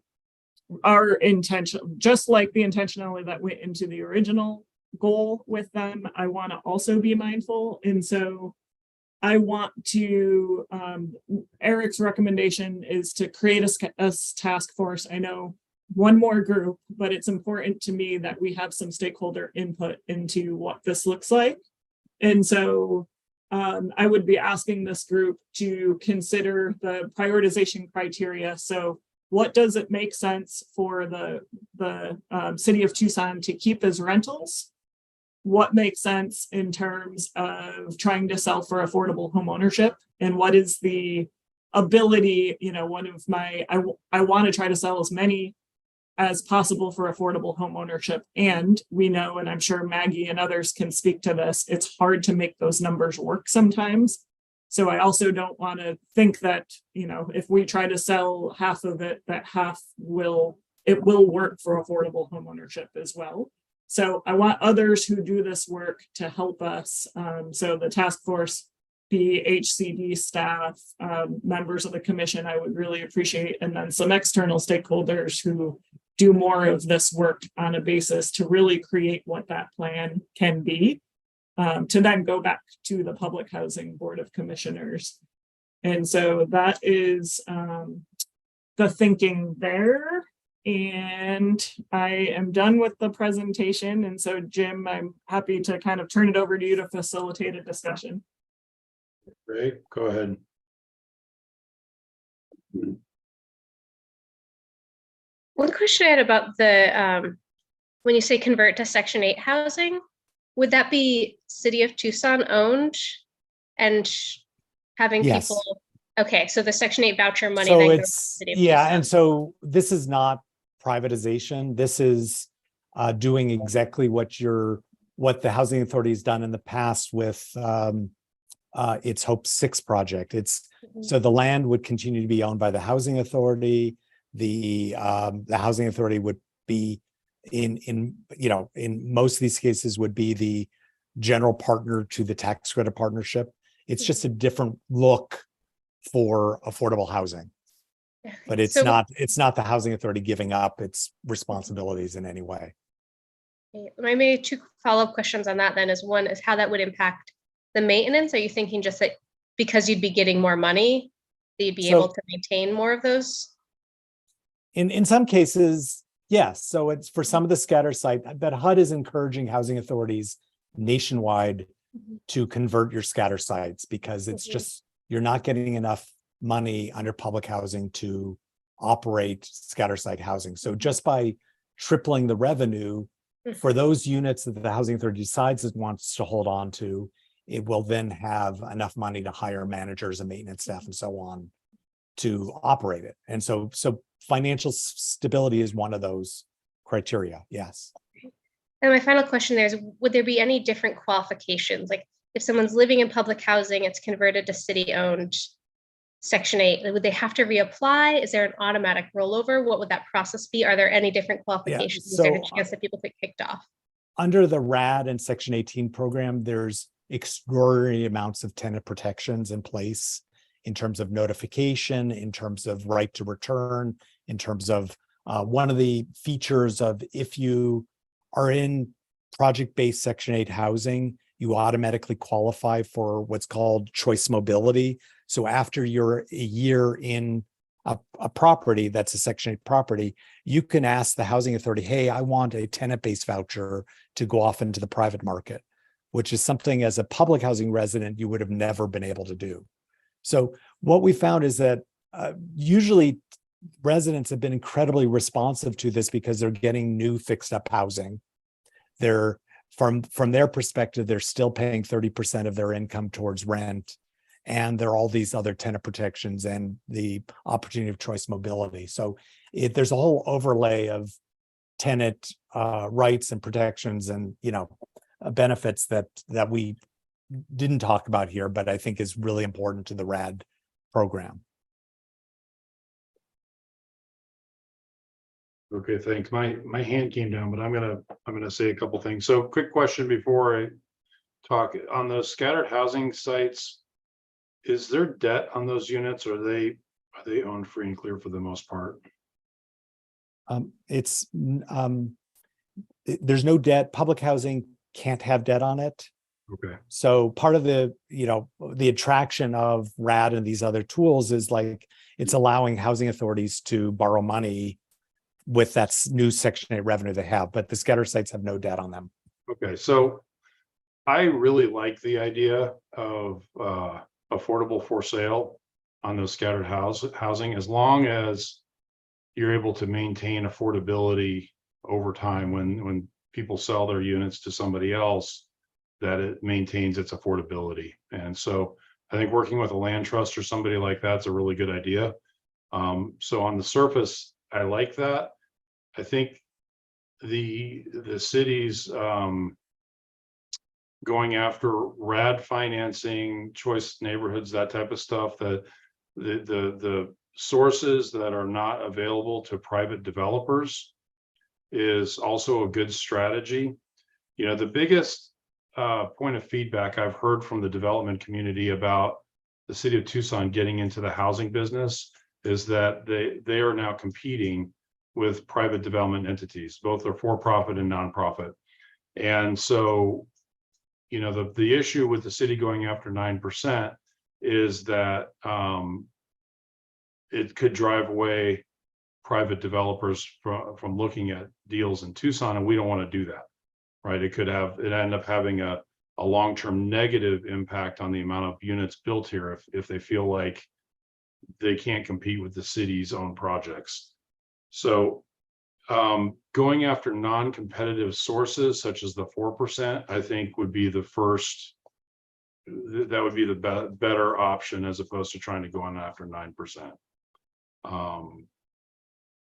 are intentional, just like the intentionality that went into the original goal with them. I want to also be mindful. And so I want to, Eric's recommendation is to create a task force. I know one more group, but it's important to me that we have some stakeholder input into what this looks like. And so I would be asking this group to consider the prioritization criteria. So what does it make sense for the city of Tucson to keep as rentals? What makes sense in terms of trying to sell for affordable home ownership? And what is the ability, one of my, I want to try to sell as many as possible for affordable home ownership. And we know, and I'm sure Maggie and others can speak to this, it's hard to make those numbers work sometimes. So I also don't want to think that, if we try to sell half of it, that half will work for affordable home ownership as well. So I want others who do this work to help us. So the task force, the HCD staff, members of the commission, I would really appreciate, and then some external stakeholders who do more of this work on a basis to really create what that plan can be, to then go back to the Public Housing Board of Commissioners. And so that is the thinking there. And I am done with the presentation. And so, Jim, I'm happy to kind of turn it over to you to facilitate a discussion. Great, go ahead. One question I had about the, when you say convert to Section 8 housing, would that be City of Tucson owned and having Yes. people? Okay, so the Section 8 voucher money. So then goes to it's, the City of yeah, Tucson. and so this is not privatization. This is doing exactly what the Housing Authority has done in the past with its Hope 6 project. So the land would continue to be owned by the Housing Authority. The Housing Authority would be in most of these cases would be the general partner to the tax credit partnership. It's just a different look for affordable housing. But it's not the Housing Authority giving up its responsibilities in any way. I made two follow-up questions on that then. One is how that would impact the maintenance. Are you thinking just that because you'd be getting more money, that you'd be able to maintain more of those? In some cases, yes. So it's for some of the scatter site, but HUD is encouraging housing authorities nationwide to convert your scatter sites because it's just, you're not getting enough money under public housing to operate scatter site housing. So just by tripling the revenue for those units that the housing authority decides it wants to hold on to, it will then have enough money to hire managers and maintenance staff and so on to operate it. And so financial stability is one of those criteria. Yes. And my final question there is, would there be any different qualifications? Like if someone's living in public housing, it's converted to city-owned Section 8, would they have to reapply? Is there an automatic rollover? What would that process be? Are there any different qualifications? Is there a chance that people get kicked off? Under the RAD and Section 18 program, there's extraordinary amounts of tenant protections in place in terms of notification, in terms of right to return, in terms of one of the features of if you are in project-based Section 8 housing, you automatically qualify for what's called choice mobility. So after you're a year in a property that's a Section 8 property, you can ask the housing authority, hey, I want a tenant-based voucher to go off into the private market, which is something as a public housing resident you would have never been able to do. So what we found is that usually residents have been incredibly responsive to this because they're getting new fixed up housing. They're from their perspective, they're still paying 30% of their income towards rent. And there are all these other tenant protections and the opportunity of choice mobility. So there's a whole overlay of tenant rights and protections and, you know, benefits that we didn't talk about here, but I think is really important to the RAD program. Okay, thanks. My hand came down, but I'm gonna say a couple things. So quick question before I talk on those scattered housing sites. Is there debt on those units, or are they owned free and clear for the most part? There's no debt. Public housing can't have debt on it. Okay. So part of the, you know, the attraction of RAD and these other tools is like it's allowing housing authorities to borrow money with that new Section 8 revenue they have, but the scatter sites have no debt on them. Okay, so I really like the idea of affordable for sale on those scattered housing, as long as you're able to maintain affordability over time when people sell their units to somebody else, that it maintains its affordability. And so I think working with a land trust or somebody like that's a really good idea. So on the surface, I like that. I think the city's going after RAD financing, choice neighborhoods, that type of stuff, that the sources that are not available to private developers is also a good strategy. You know, the biggest point of feedback I've heard from the development community about the city of Tucson getting into the housing business is that they are now competing with private development entities, both are for-profit and nonprofit. And so, you know, the issue with the city going after 9% is that it could drive away private developers from looking at deals in Tucson, and we don't want to do that, right? It end up having a long-term negative impact on the amount of units built here if they feel like they can't compete with the city's own projects. So going after non-competitive sources such as the 4%, I think would be the first, that would be the better option as opposed to trying to go on after 9%.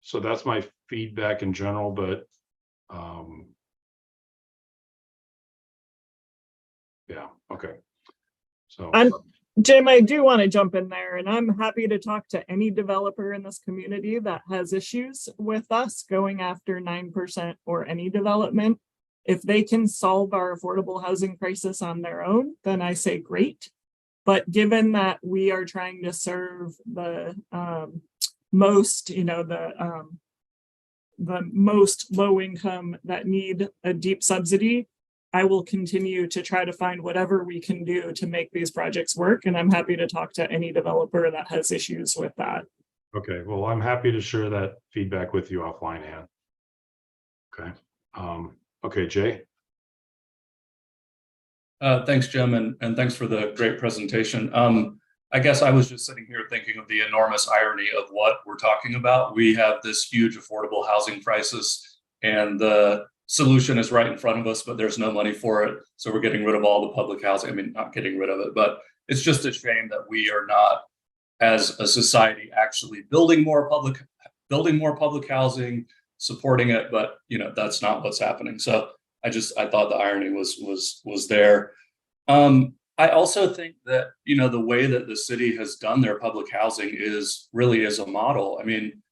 So that's my feedback in general, but yeah, okay. So Jim, I do want to jump in there, and I'm happy to talk to any developer in this community that has issues with us going after 9% or any development. If they can solve our affordable housing crisis on their own, then I say great. But given that we are trying to serve the most, you know, the most low income that need a deep subsidy, I will continue to try to find whatever we can do to make these projects work. And I'm happy to talk to any developer that has issues with that. okay, well, I'm happy to share that feedback with you offline, Ann. Okay. Okay, Jay. Thanks, Jim, and thanks for the great presentation. I guess I was just sitting here thinking of the enormous irony of what we're talking about. We have this huge affordable housing crisis, and the solution is right in front of us, but there's no money for it. So we're getting rid of all the public housing. I mean, not getting rid of it, but it's just a shame that we are not, as a society, actually building more public housing, supporting it. But that's not what's happening. So I thought the irony was there. I also think that, the way that the city has done their public housing is a model. I mean,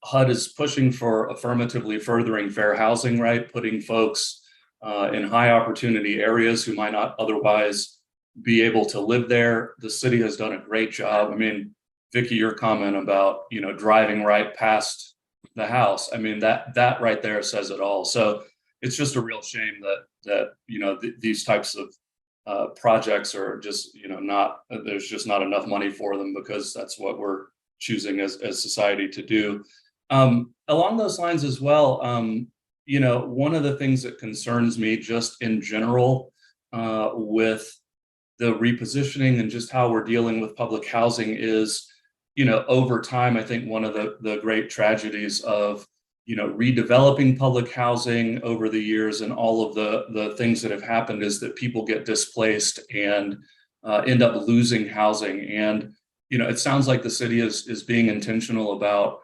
HUD is pushing for affirmatively furthering fair housing, right? Putting folks in high opportunity areas who might not otherwise be able to live there. The city has done a great job. I mean, Vicky, your comment about, driving right past the house. I mean, that right there says it all. So it's just a real shame that these types of projects are just, there's just not enough money for them, because that's what we're choosing as society to do. Along those lines as well, one of the things that concerns me just in general with the repositioning and just how we're dealing with public housing is, over time, I think one of the great tragedies of redeveloping public housing over the years and all of the things that have happened is that people get displaced and end up losing housing. And it sounds like the city is being intentional about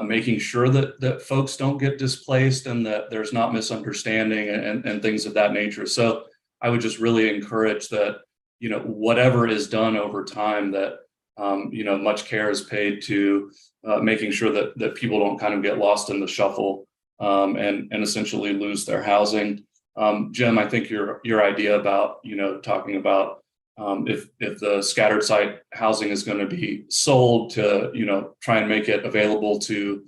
making sure that folks don't get displaced and that there's not misunderstanding and things of that nature. So I would just really encourage that whatever is done over time, that much care is paid to making sure that people don't kind of get lost in the shuffle and essentially lose their housing. Jim, I think your idea about talking about if the scattered site housing is going to be sold to try and make it available to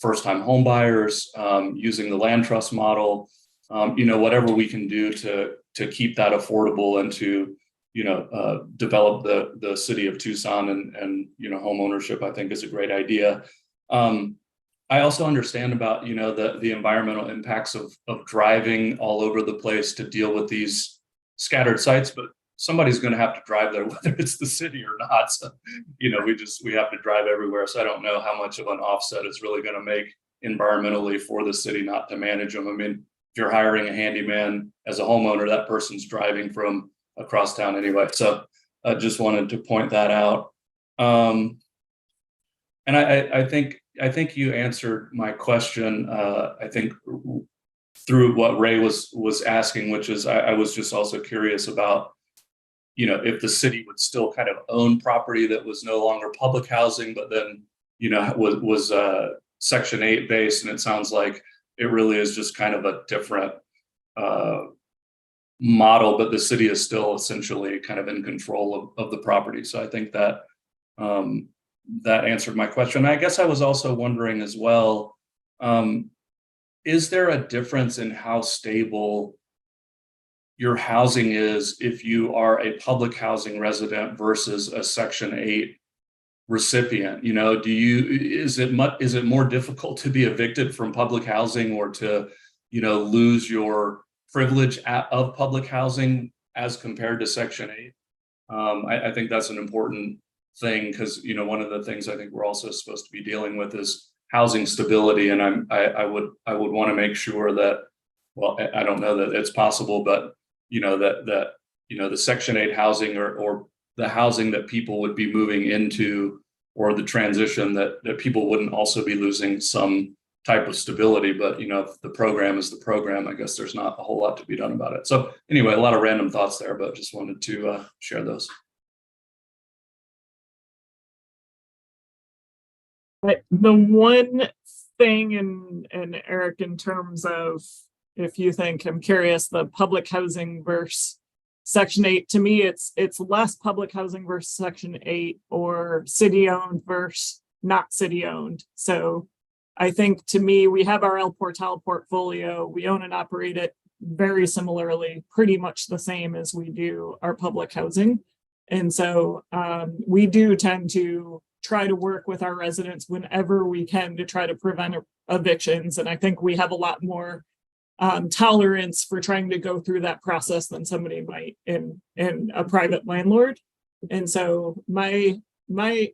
first-time home buyers using the land trust model, whatever we can do to keep that affordable and to develop the city of Tucson and home ownership, I think is a great idea. I also understand about the environmental impacts of driving all over the place to deal with these scattered sites, but somebody's going to have to drive there, whether it's the city or not. So we have to drive everywhere. So I don't know how much of an offset it's really going to make environmentally for the city not to manage them. I mean, if you're hiring a handyman as a homeowner, that person's driving from across town anyway. So I just wanted to point that out. And I think you answered my question, I think through what Ray was asking, which is I was just also curious about, if the city would still kind of own property that was no longer public housing, but then, was Section 8 based. And it sounds like it really is just kind of a different model, but the city is still essentially kind of in control of the property. So I think that that answered my question. I guess I was also wondering as well, is there a difference in how stable your housing is if you are a public housing resident versus a Section 8 recipient? Is it more difficult to be evicted from public housing or to lose your privilege of public housing as compared to Section 8? I think that's an important thing, because one of the things I think we're also supposed to be dealing with is housing stability, and I would want to make sure that, well, I don't know that it's possible, but that the Section 8 housing or the housing that people would be moving into, or the transition, that people wouldn't also be losing some type of stability. But if the program is the program, I guess there's not a whole lot to be done about it. So anyway, a lot of random thoughts there, but just wanted to share those. The one thing, and Eric, in terms of, if you think, I'm curious, the public housing versus Section 8, to me, it's less public housing versus Section 8 or city owned versus not city owned. So I think, to me, we have our El Portal portfolio. We own and operate it very similarly, pretty much the same as we do our public housing. And so we do tend to try to work with our residents whenever we can to try to prevent evictions. And I think we have a lot more tolerance for trying to go through that process than somebody might in a private landlord. And so my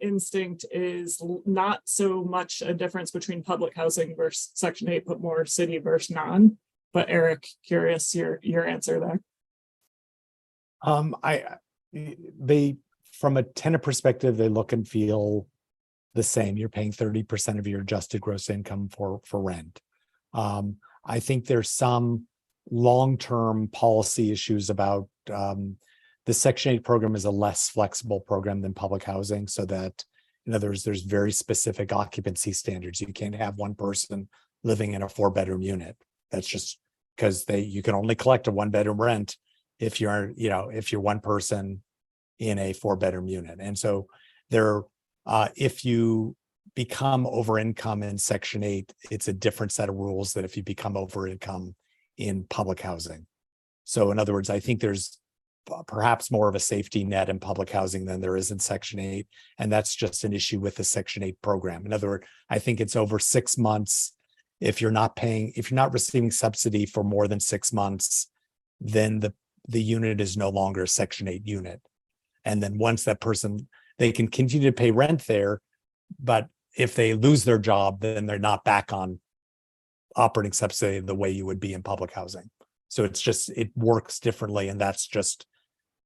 instinct is not so much a difference between public housing versus Section 8, but more city versus non. But Eric, curious your answer there. They, from a tenant perspective, they look and feel the same. You're paying 30% of your adjusted gross income for rent. I think there's some long-term policy issues about the Section 8 program is a less flexible program than public housing, so that, you know, there's very specific occupancy standards. You can't have one person living in a 4-bedroom unit. That's just because you can only collect a 1-bedroom rent if you're one person in a 4-bedroom unit. And so if you become over income in Section 8, it's a different set of rules than if you become over income in public housing. So in other words, I think there's perhaps more of a safety net in public housing than there is in Section 8. And that's just an issue with the Section 8 program. In other words, I think it's over 6 months. If you're not receiving subsidy for more than 6 months, then the unit is no longer a Section 8 unit. And then once that person, they can continue to pay rent there, but if they lose their job, then they're not back on operating subsidy the way you would be in public housing. So it works differently. And that's just,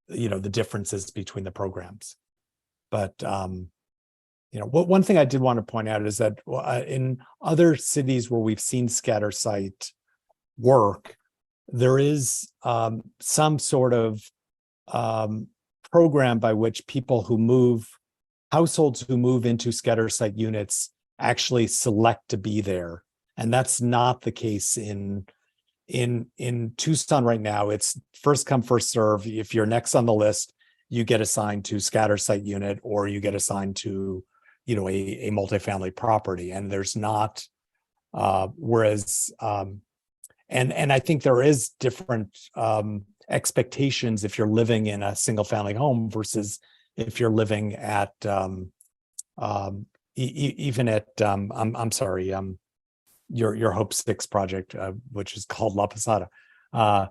the differences between the programs. But, one thing I did want to point out is that in other cities where we've seen scatter site work, there is some sort of program by which households who move into scatter site units actually select to be there. And that's not the case in Tucson right now. It's first come, first serve. If you're next on the list, you get assigned to scatter site unit, or you get assigned to, a multifamily property. And there's not, whereas, and I think there is different expectations if you're living in a single family home versus if you're living at, even at, I'm sorry, your Hope 6 project, which is called La Posada. Where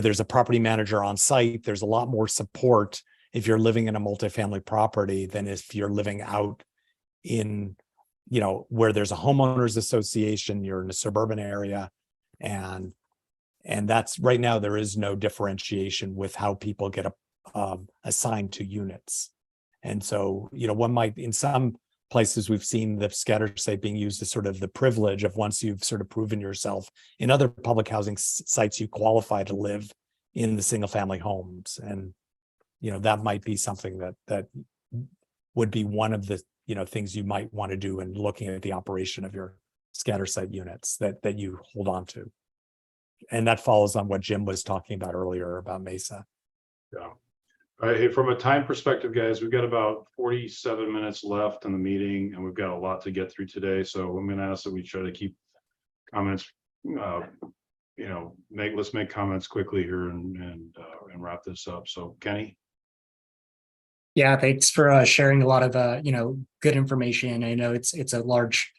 there's a property manager on site, there's a lot more support if you're living in a multifamily property than if you're living out in, where there's a homeowners association, you're in a suburban area. And that's right now, there is no differentiation with how people get assigned to units. And so, one might, in some places we've seen the scatter site being used as sort of the privilege of, once you've sort of proven yourself in other public housing sites, you qualify to live in the single family homes. And, that might be something that would be one of the, things you might want to do in looking at the operation of your scatter site units that you hold on to. And that follows on what Jim was talking about earlier about Mesa. Yeah. All right, hey, from a time perspective, guys, we've got about 47 minutes left in the meeting, and we've got a lot to get through today. So I'm going to ask that we try to keep comments, let's make comments quickly here and wrap this up. So Kenny. Yeah, thanks for sharing a lot of good information. I know it's a large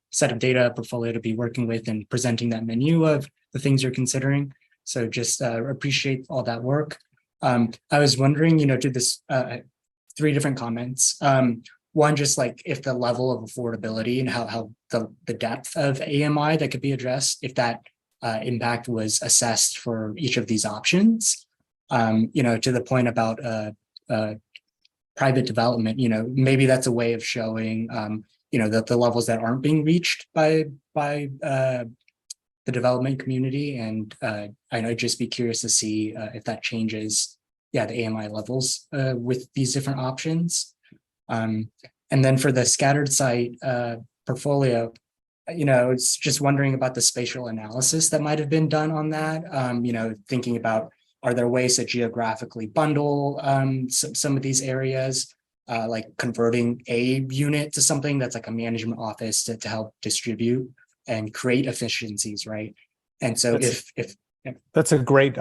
set of data portfolio to be working with and presenting that menu of the things you're considering. So just appreciate all that work. I was wondering, to this 3 different comments. One, just like if the level of affordability and how the depth of AMI that could be addressed, if that impact was assessed for each of these options. To the point about private development, maybe that's a way of showing, that the levels that aren't being reached by the development community. And I'd just be curious to see if that changes, the AMI levels with these different options. And then for the scattered site portfolio, it's just wondering about the spatial analysis that might have been done on that. Thinking about, are there ways to geographically bundle some of these areas, like converting a unit to something that's like a management office to help distribute and create efficiencies, right? And so that's a great,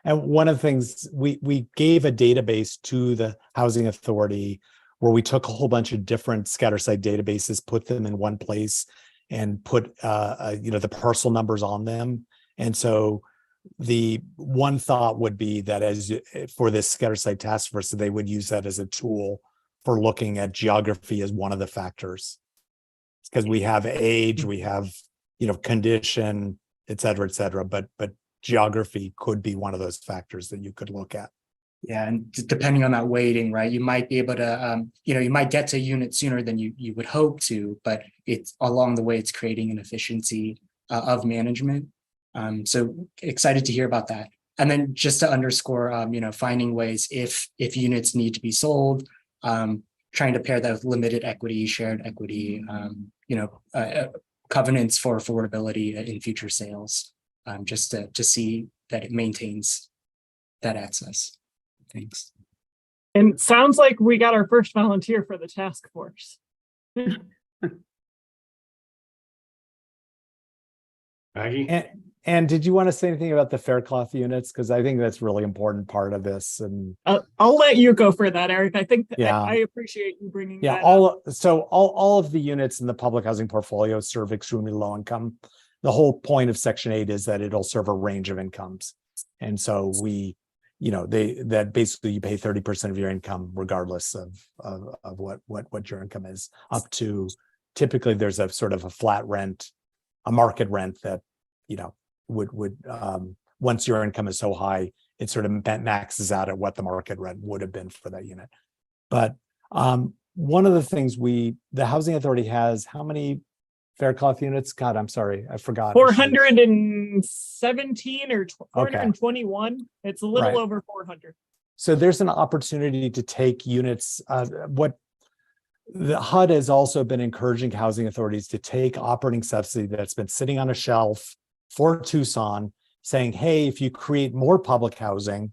and one of the things we gave a database to the Housing Authority where we took a whole bunch of different scatter site databases, put them in one place, and put the parcel numbers on them. And so the one thought would be that for this scatter site task force, they would use that as a tool for looking at geography as one of the factors. Because we have age, we have, condition, et cetera, but geography could be one of those factors that you could look at. Yeah, and depending on that weighting, right, you might be able to, you might get to a unit sooner than you would hope to, but it's along the way, it's creating an efficiency of management. So excited to hear about that. And then just to underscore, finding ways if units need to be sold, trying to pair that with limited equity, shared equity, covenants for affordability in future sales, just to see that it maintains that access. Thanks. And it sounds like we got our first volunteer for the task force. Maggie? And did you want to say anything about the Faircloth units? Because I think that's really important part of this. And I'll let you go for that, Eric. I think Yeah. I appreciate you bringing that up. all of the units in the public housing portfolio serve extremely low income. The whole point of Section 8 is that it'll serve a range of incomes. And so that basically you pay 30% of your income regardless of what your income is, up to typically there's a sort of a flat rent, a market rent that would once your income is so high, it sort of maxes out at what the market rent would have been for that unit. But one of the things the Housing Authority has, how many Faircloth units? God, I'm sorry, I forgot. 417 or 421. It's a little Right. over 400. So there's an opportunity to take units. What the HUD has also been encouraging housing authorities to take operating subsidy that's been sitting on a shelf for Tucson, saying, hey, if you create more public housing,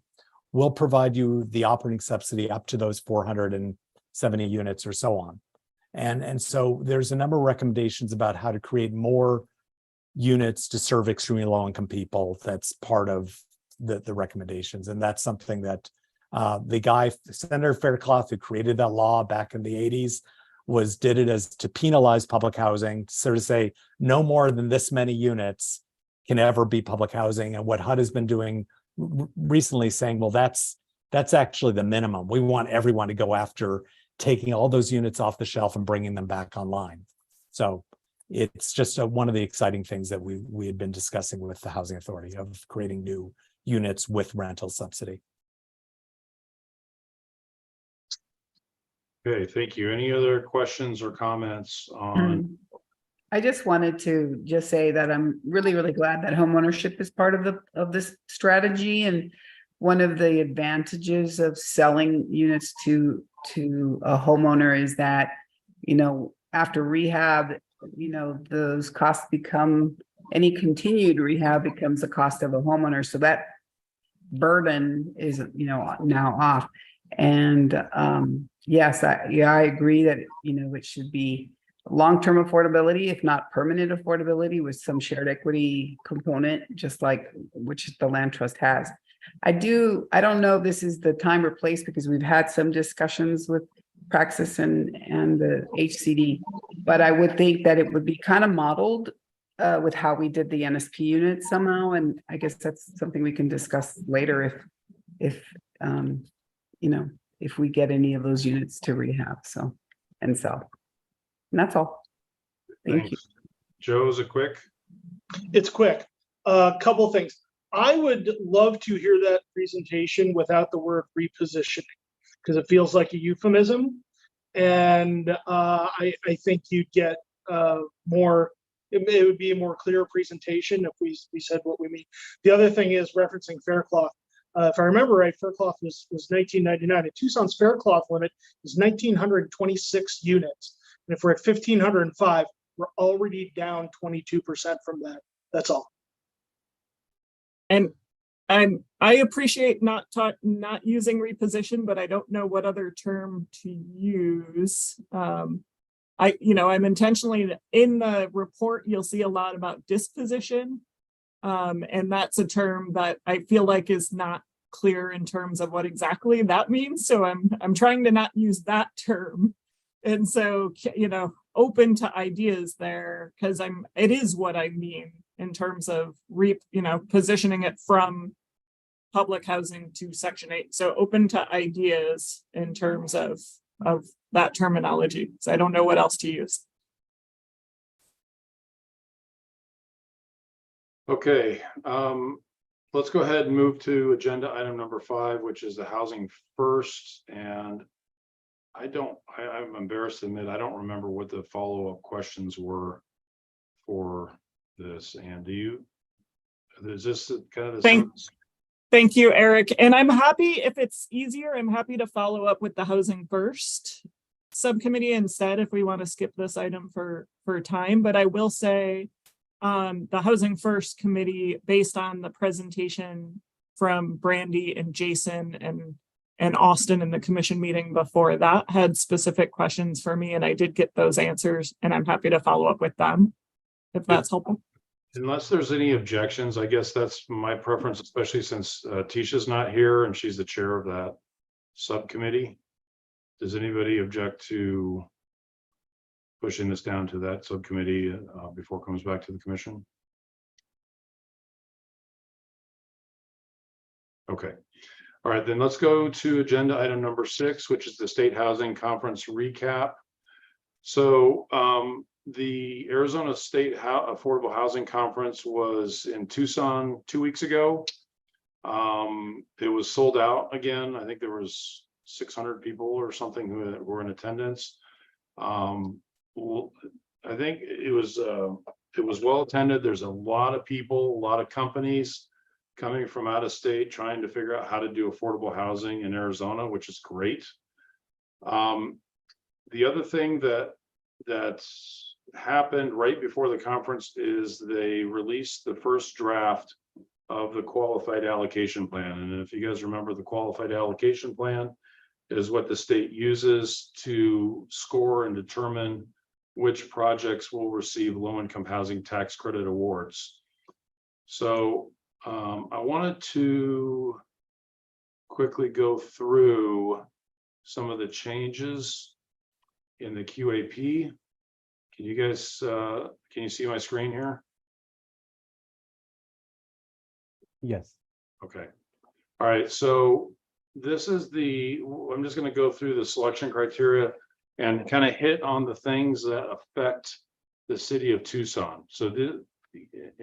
we'll provide you the operating subsidy up to those 470 units or so on. And so there's a number of recommendations about how to create more units to serve extremely low income people. That's part of the recommendations. And that's something that Senator Faircloth, who created that law back in the 80s, did it as to penalize public housing, to sort of say no more than this many units can ever be public housing. And what HUD has been doing recently, saying, well, that's actually the minimum. We want everyone to go after taking all those units off the shelf and bringing them back online. So it's just one of the exciting things that we had been discussing with the Housing Authority, of creating new units with rental subsidy. Okay, thank you. Any other questions or comments on? I just wanted to say that I'm really, really glad that homeownership is part of this strategy. And one of the advantages of selling units to a homeowner is that, after rehab, those costs any continued rehab becomes the cost of a homeowner. So that burden is, now off. And yes, I agree that, it should be long-term affordability, if not permanent affordability, with some shared equity component, just like which the land trust has. I don't know if this is the time or place, because we've had some discussions with Praxis and the HCD, but I would think that it would be kind of modeled with how we did the NSP unit somehow. And I guess that's something we can discuss later if we get any of those units to rehab and sell. And that's all. Thank you. Joe, is it quick? It's quick. A couple things. I would love to hear that presentation without the word repositioning, because it feels like a euphemism. And I think you'd get more, it would be a more clear presentation if we said what we mean. The other thing is referencing Faircloth. If I remember right, Faircloth was 1999. And Tucson's Faircloth limit is 1,926 units. And if we're at 1,505, we're already down 22% from that. That's all. And I appreciate not using reposition, but I don't know what other term to use. I'm intentionally in the report, you'll see a lot about disposition. And that's a term that I feel like is not clear in terms of what exactly that means. So I'm trying to not use that term. And so, open to ideas there, because it is what I mean. in terms of positioning it from public housing to Section 8. So open to ideas in terms of that terminology. So I don't know what else to use. Okay, let's go ahead and move to agenda item number 5, which is the housing first. And I'm embarrassed to admit, I don't remember what the follow-up questions were for this. And is this kind of the Thank you, Eric. And I'm happy, if it's easier, I'm happy to follow up with the Housing First subcommittee instead, if we want to skip this item for time. But I will say, the Housing First committee, based on the presentation from Brandy and Jason and Austin in the commission meeting before that, had specific questions for me, and I did get those answers, and I'm happy to follow up with them if that's helpful. Unless there's any objections, I guess that's my preference, especially since Tisha's not here and she's the chair of that subcommittee. Does anybody object to pushing this down to that subcommittee before it comes back to the commission? Okay. All right, then let's go to agenda item number 6, which is the State Housing Conference recap. So the Arizona State Affordable Housing Conference was in Tucson 2 weeks ago. It was sold out again. I think there was 600 people or something who were in attendance. Well, I think it was well attended. There's a lot of people, a lot of companies coming from out of state trying to figure out how to do affordable housing in Arizona, which is great. The other thing that happened right before the conference is they released the first draft of the qualified allocation plan. And if you guys remember, the qualified allocation plan is what the state uses to score and determine which projects will receive low-income housing tax credit awards. So I wanted to quickly go through some of the changes in the QAP. Can you guys, can you see my screen here? Yes. Okay. All right. So this is I'm just going to go through the selection criteria and kind of hit on the things that affect the city of Tucson. So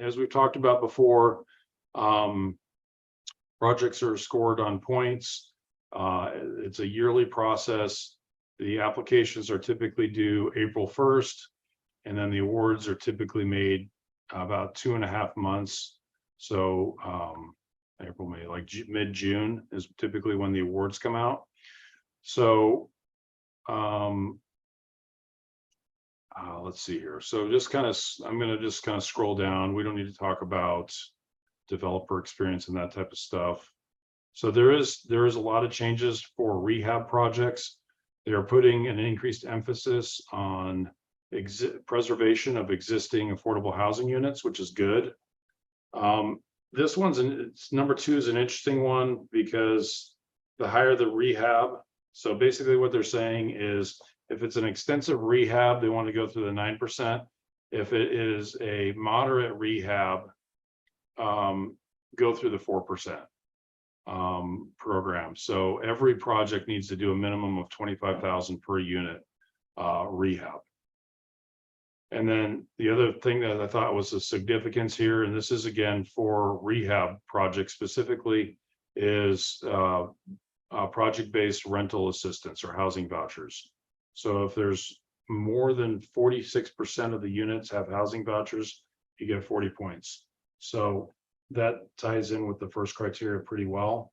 as we've talked about before, projects are scored on points. It's a yearly process. The applications are typically due April 1st, and then the awards are typically made about 2.5 months. So April, May, like mid-June is typically when the awards come out. So let's see here. So just kind of, I'm going to just kind of scroll down. We don't need to talk about developer experience and that type of stuff. So there is a lot of changes for rehab projects. They are putting an increased emphasis on preservation of existing affordable housing units, which is good. This one's number 2 is an interesting one because the higher the rehab. So basically what they're saying is if it's an extensive rehab, they want to go through the 9%. If it is a moderate rehab, go through the 4% program. So every project needs to do a minimum of $25,000 per unit rehab. And then the other thing that I thought was the significance here, and this is again for rehab projects specifically, is project-based rental assistance or housing vouchers. So if there's more than 46% of the units have housing vouchers, you get 40 points. So that ties in with the first criteria pretty well.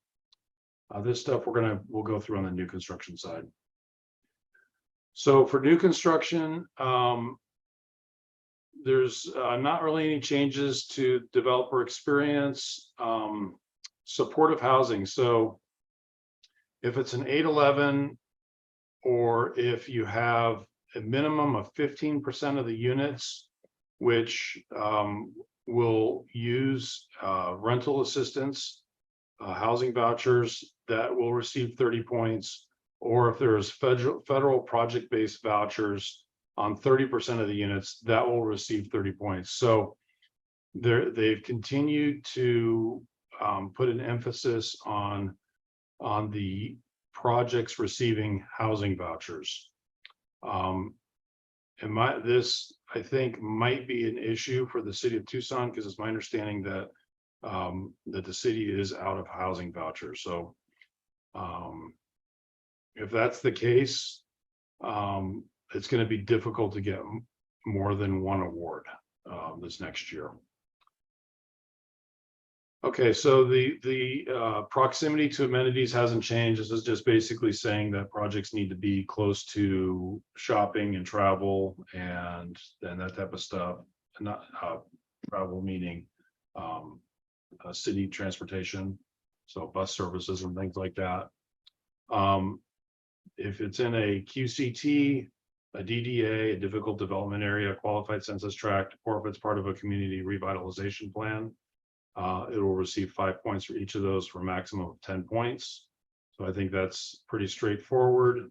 This stuff we'll go through on the new construction side. So for new construction, there's not really any changes to developer experience. Supportive housing. So if it's an 811, or if you have a minimum of 15% of the units, which will use rental assistance, housing vouchers, that will receive 30 points. Or if there is federal project-based vouchers on 30% of the units, that will receive 30 points. So they've continued to put an emphasis on the projects receiving housing vouchers. And this, I think, might be an issue for the city of Tucson, because it's my understanding that that the city is out of housing vouchers. So if that's the case, it's going to be difficult to get more than one award this next year. Okay, so the proximity to amenities hasn't changed. This is just basically saying that projects need to be close to shopping and travel and that type of stuff. Not travel meaning city transportation, so bus services and things like that. If it's in a QCT, a DDA, a difficult development area, qualified census tract, or if it's part of a community revitalization plan, it will receive 5 points for each of those for a maximum of 10 points. So I think that's pretty straightforward.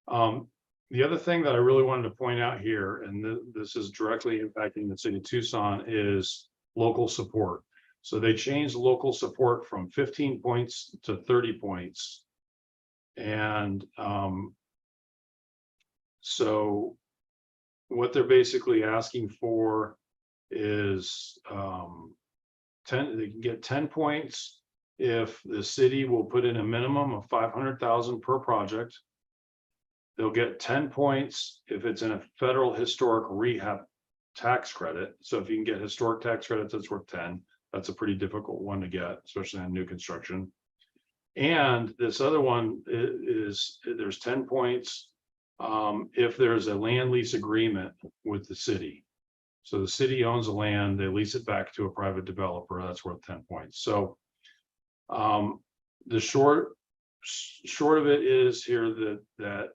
The other thing that I really wanted to point out here, and this is directly impacting the city of Tucson, is local support. So they changed local support from 15 points to 30 points. And so what they're basically asking for is they can get 10 points if the city will put in a minimum of 500,000 per project. They'll get 10 points if it's in a federal historic rehab tax credit. So if you can get historic tax credits, that's worth 10. That's a pretty difficult one to get, especially on new construction. And this other one is there's 10 points if there's a land lease agreement with the city. So the city owns the land, they lease it back to a private developer, that's worth 10 points. So the short of it is here that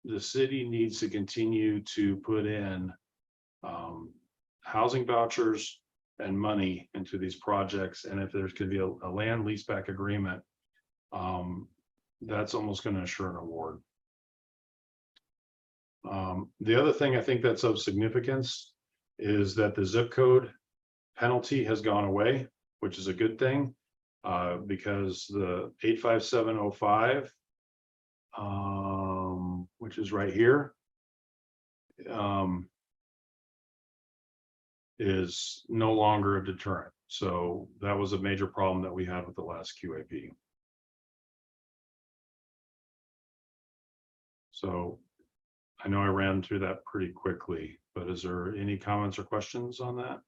the city needs to continue to put in housing vouchers and money into these projects. And if there's going to be a land lease back agreement, that's almost going to assure an award. The other thing I think that's of significance is that the zip code penalty has gone away, which is a good thing, because the 85705, which is right here, is no longer a deterrent. So that was a major problem that we had with the last QAP. So I know I ran through that pretty quickly, but is there any comments or questions on that?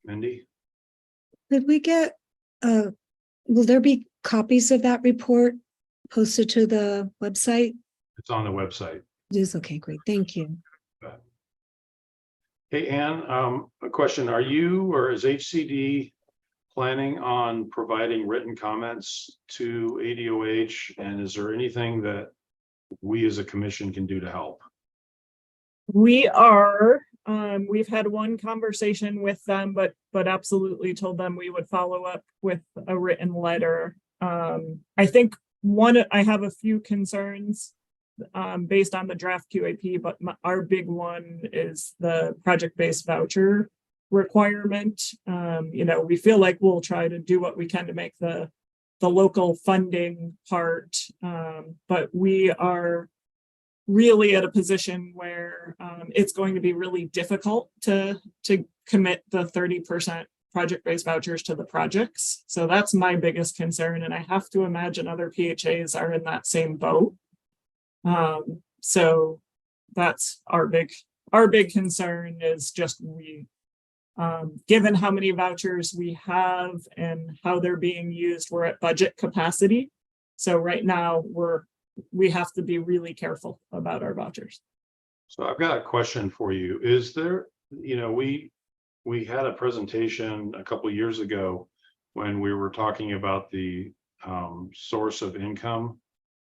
Mindy? Could we get, will there be copies of that report posted to the website? It's on the website. It is, okay, great, thank you. Hey, Ann, a question. Are you or is HCD planning on providing written comments to ADOH? And is there anything that we as a commission can do to help? We are, we've had one conversation with them, but absolutely told them we would follow up with a written letter. I think I have a few concerns based on the draft QAP, but our big one is the project-based voucher requirement. We feel like we'll try to do what we can to make the local funding part, but we are really at a position where it's going to be really difficult to commit the 30% project-based vouchers to the projects. So that's my biggest concern, and I have to imagine other PHAs are in that same boat. So that's our big concern is just given how many vouchers we have and how they're being used, we're at budget capacity. So right now we have to be really careful about our vouchers. So I've got a question for you. Is there, we had a presentation a couple of years ago when we were talking about the source of income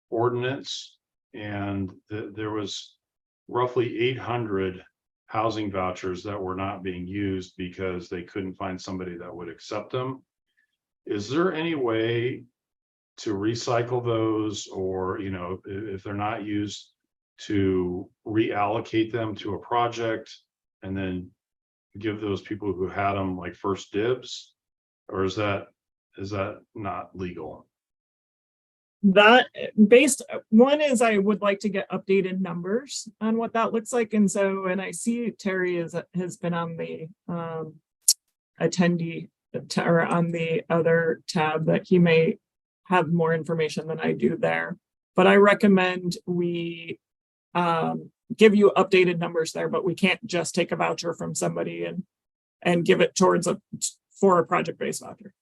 ordinance, and there was roughly 800 housing vouchers that were not being used because they couldn't find somebody that would accept them. Is there any way to recycle those, or if they're not used, to reallocate them to a project and then give those people who had them like first dibs? Or is that not legal? That based one is I would like to get updated numbers on what that looks like. And I see Terry has been on the attendee or on the other tab that he may have more information than I do there. But I recommend we give you updated numbers there, but we can't just take a voucher from somebody and give it for a project-based voucher.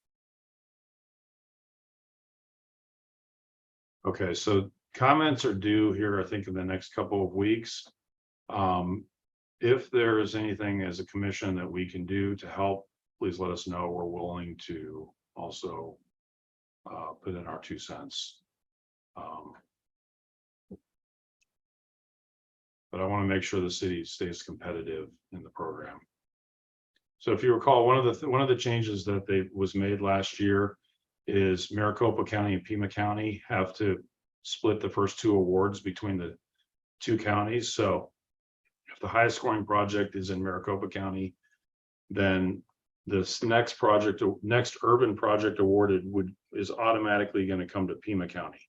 Okay, so comments are due here, I think, in the next couple of weeks. If there is anything as a commission that we can do to help, please let us know. We're willing to also put in our 2 cents. But I want to make sure the city stays competitive in the program. So if you recall, one of the changes that was made last year is Maricopa County and Pima County have to split the first 2 awards between the 2 counties. So if the highest scoring project is in Maricopa County, then this next urban project awarded is automatically going to come to Pima County.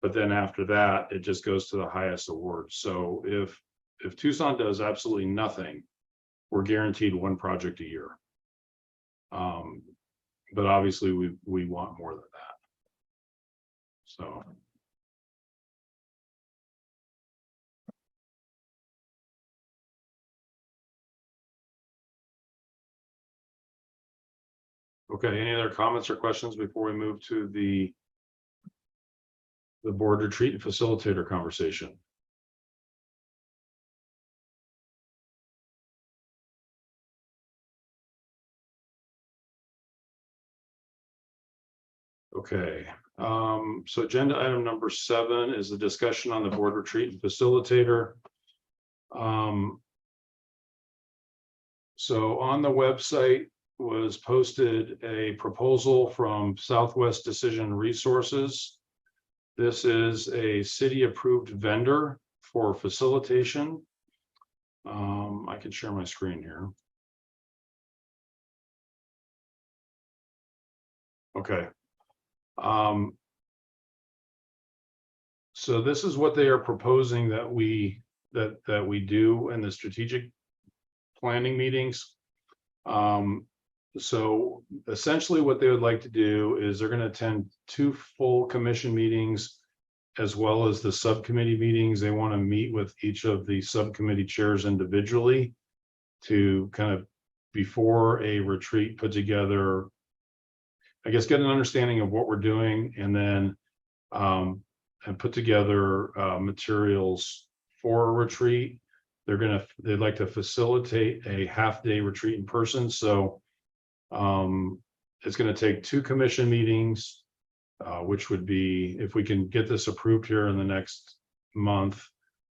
But then after that, it just goes to the highest award. So if Tucson does absolutely nothing, we're guaranteed 1 project a year. But obviously we want more than that. So. Okay, any other comments or questions before we move to the board retreat and facilitator conversation? Okay, so agenda item number 7 is the discussion on the board retreat and facilitator. So on the website was posted a proposal from Southwest Decision Resources. This is a city-approved vendor for facilitation. I can share my screen here. Okay. So this is what they are proposing that we do in the strategic planning meetings. So essentially what they would like to do is they're going to attend 2 full commission meetings as well as the subcommittee meetings. They want to meet with each of the subcommittee chairs individually to kind of, before a retreat, put together, I guess, get an understanding of what we're doing, and then and put together materials for a retreat. They'd like to facilitate a half-day retreat in person. So it's going to take 2 commission meetings, which would be, if we can get this approved here in the next month,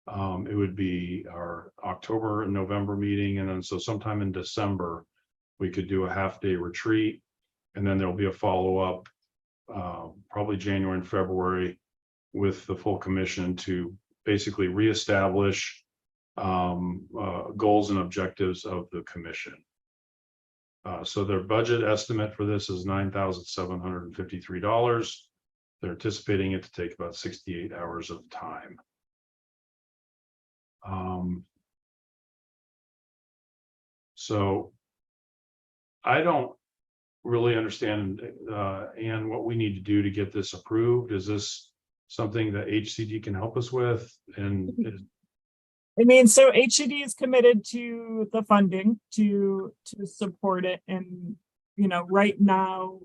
it would be our October and November meeting. And then so sometime in December, we could do a half-day retreat. And then there'll be a follow-up, probably January and February, with the full commission to basically reestablish goals and objectives of the commission. So their budget estimate for this is $9,753. They're anticipating it to take about 68 hours of time. So I don't really understand, Anne, what we need to do to get this approved. Is this something that HCD can help us with? And I mean, so HCD is committed to the funding to support it. And, you know, right now,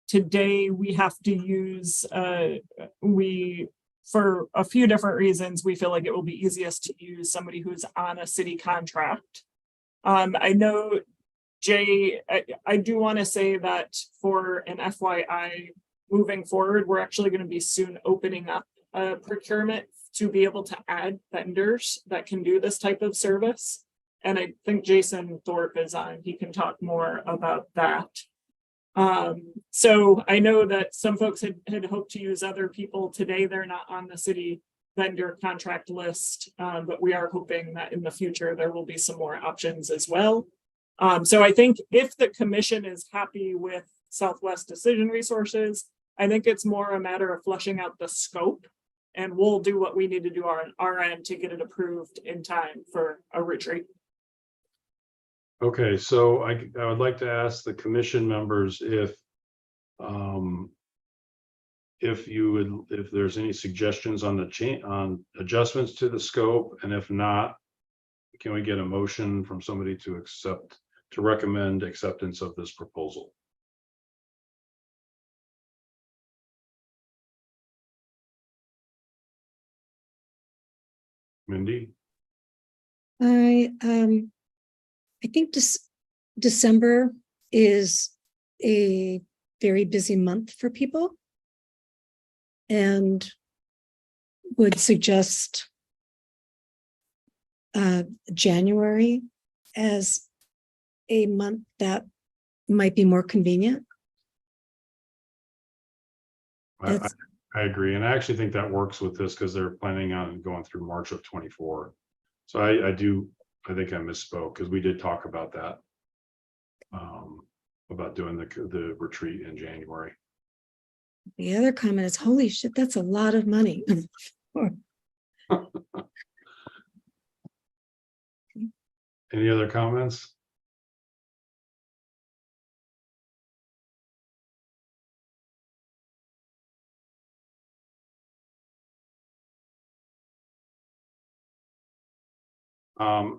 today, we have to use, for a few different reasons, we feel like it will be easiest to use somebody who's on a city contract. I know, Jay, I do want to say that for an FYI, moving forward, we're actually going to be soon opening up a procurement to be able to add vendors that can do this type of service. And I think Jason Thorpe is on, he can talk more about that. So I know that some folks had hoped to use other people. Today, they're not on the city vendor contract list, but we are hoping that in the future there will be some more options as well. So I think if the commission is happy with Southwest Decision Resources, I think it's more a matter of fleshing out the scope, and we'll do what we need to do on our end to get it approved in time for a retreat. Okay, so I would like to ask the commission members if there's any suggestions on on adjustments to the scope, and if not, can we get a motion from somebody to recommend acceptance of this proposal? Mindy? I think December is a very busy month for people, and would suggest January as a month that might be more convenient. I agree, and I actually think that works with this because they're planning on going through March of 24. So I think I misspoke because we did talk about that, about doing the retreat in January. The other comment is, holy shit, that's a lot of money. Any other comments?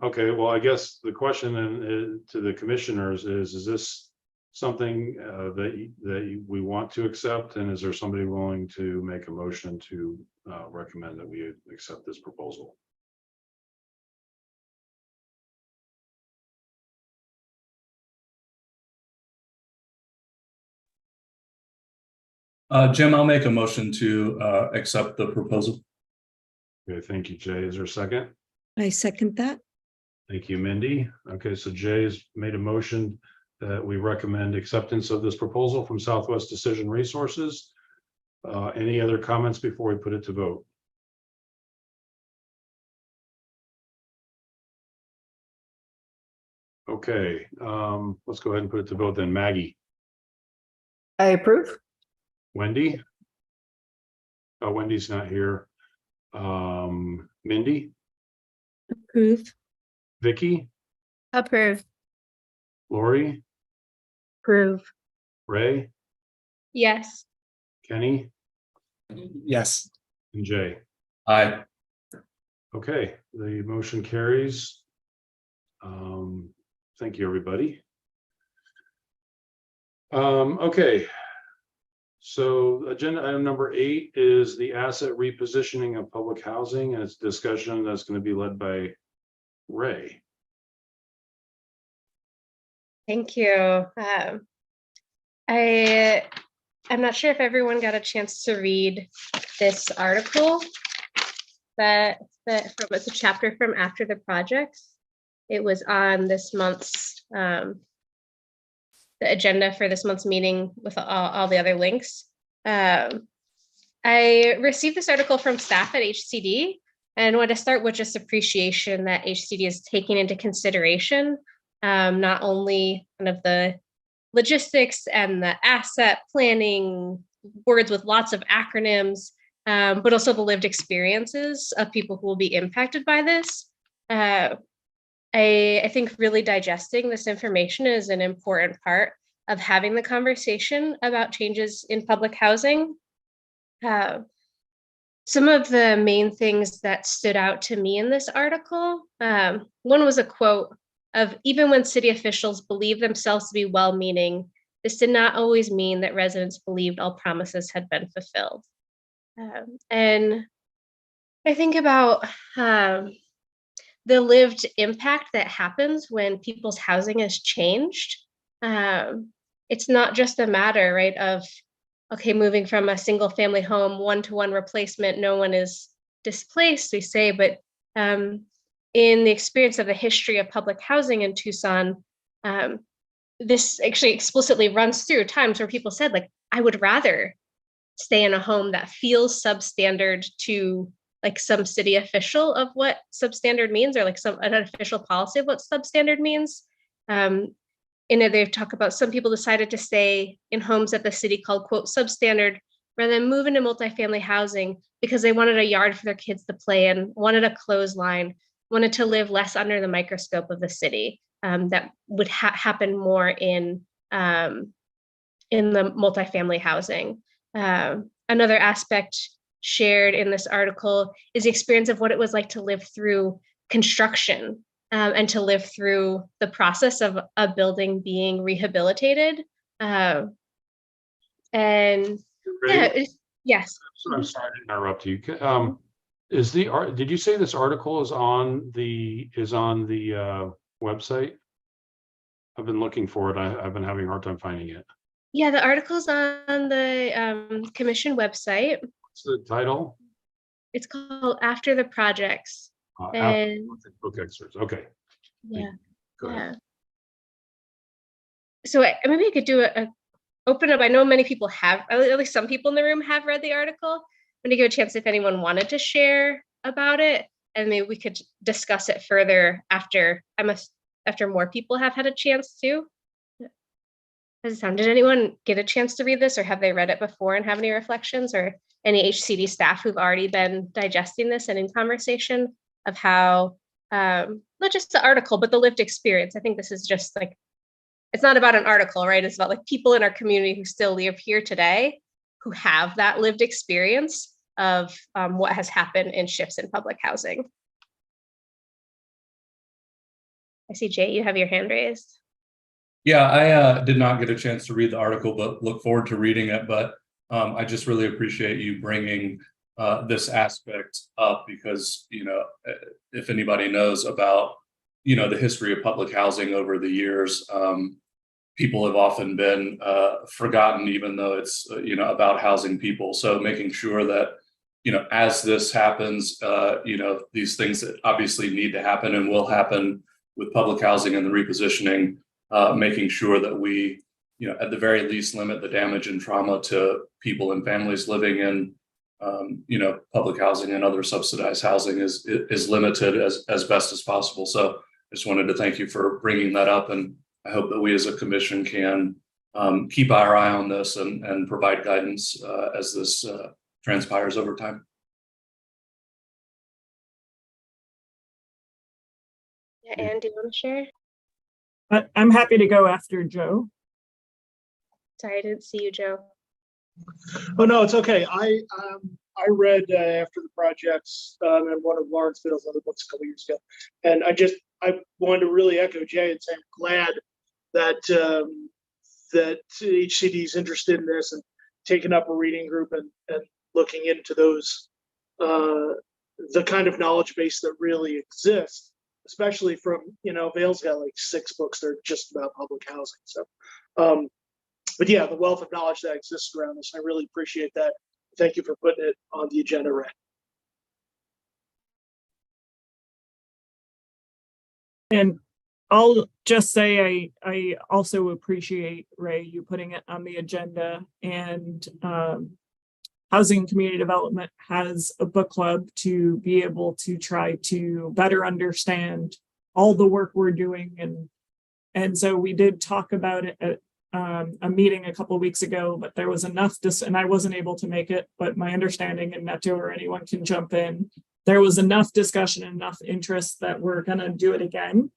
Okay, well, I guess the question then to the commissioners is this something that we want to accept? And is there somebody willing to make a motion to recommend that we accept this proposal? Jim, I'll make a motion to accept the proposal. Okay, thank you, Jay. Is there a second? I second that. Thank you, Mindy. Okay, so Jay's made a motion that we recommend acceptance of this proposal from Southwest Decision Resources. Any other comments before we put it to vote? Okay, let's go ahead and put it to vote then. Maggie? I approve. Wendy? Oh, Wendy's not here. Mindy? Approve. Vicky? Approve. Lori? Approve. Ray? Yes. Kenny? Yes. And Jay? Aye. Okay, the motion carries. Thank you, everybody. Okay. So agenda item number 8 is the asset repositioning of public housing, and it's a discussion that's going to be led by Ray. Thank you. I'm not sure if everyone got a chance to read this article it's a chapter from After the Projects. It was on this month's the agenda for this month's meeting with all the other links. I received this article from staff at HCD and want to start with just appreciation that HCD is taking into consideration not only kind of the logistics and the asset planning, words with lots of acronyms, but also the lived experiences of people who will be impacted by this. I think really digesting this information is an important part of having the conversation about changes in public housing. Some of the main things that stood out to me in this article, one was a quote of, "Even when city officials believed themselves to be well-meaning, this did not always mean that residents believed all promises had been fulfilled." And I think about the lived impact that happens when people's housing is changed. It's not just a matter, right, of, okay, moving from a single family home, one-to-one replacement, no one is displaced, we say, but in the experience of the history of public housing in Tucson, this actually explicitly runs through times where people said, like, I would rather stay in a home that feels substandard to like some city official of what substandard means, or like an official policy of what substandard means. In it, they talk about some people decided to stay in homes that the city called, quote, substandard, rather than move into multifamily housing because they wanted a yard for their kids to play in, wanted a clothesline, wanted to live less under the microscope of the city. That would happen more in the multifamily housing. Another aspect shared in this article is the experience of what it was like to live through construction and to live through the process of a building being rehabilitated. And yeah, yes. So I'm sorry to interrupt you. Did you say this article is on the website? I've been looking for it. I've been having a hard time finding it. Yeah, the article's on the commission website. What's the title? It's called After the Projects. And book excerpts. Okay. yeah. Go ahead. So maybe I could do a open up. I know many people have, at least some people in the room have read the article. I'm gonna give a chance if anyone wanted to share about it, and maybe we could discuss it further after more people have had a chance to. Does it sound? Did anyone get a chance to read this, or have they read it before and have any reflections, or any HCD staff who've already been digesting this and in conversation of how, not just the article, but the lived experience? I think this is just like, it's not about an article, right? It's about like people in our community who still live here today, who have that lived experience of what has happened in shifts in public housing. I see, Jay, you have your hand raised. Yeah, I did not get a chance to read the article, but look forward to reading it. But I just really appreciate you bringing this aspect up, because, you know, if anybody knows about, you know, the history of public housing over the years, people have often been forgotten, even though it's, you know, about housing people. So making sure that, you know, as this happens, you know, these things that obviously need to happen and will happen with public housing and the repositioning, making sure that we, you know, at the very least limit the damage and trauma to people and families living in, you know, public housing and other subsidized housing is limited as best as possible. So I just wanted to thank you for bringing that up, and I hope that we as a commission can keep our eye on this and provide guidance as this transpires over time. Yeah, Anne, do you want to share? I'm happy to go after Joe. Sorry, I didn't see you, Joe. Oh, no, it's okay. I read After the Projects and one of Lawrenceville's other books a couple years ago. And I wanted to really echo Jay and say I'm glad that that HCD is interested in this and taking up a reading group and looking into those, the kind of knowledge base that really exists, especially from, you know, Vail's got like 6 books that are just about public housing. So, but yeah, the wealth of knowledge that exists around this, I really appreciate that. Thank you for putting it on the agenda, Ray. And I'll just say I also appreciate, Ray, you putting it on the agenda. And Housing and Community Development has a book club to be able to try to better understand all the work we're doing. And so we did talk about it at a meeting a couple of weeks ago, but there was enough and I wasn't able to make it, but my understanding, and Neto or anyone can jump in, there was enough discussion and enough interest that we're going to do it again.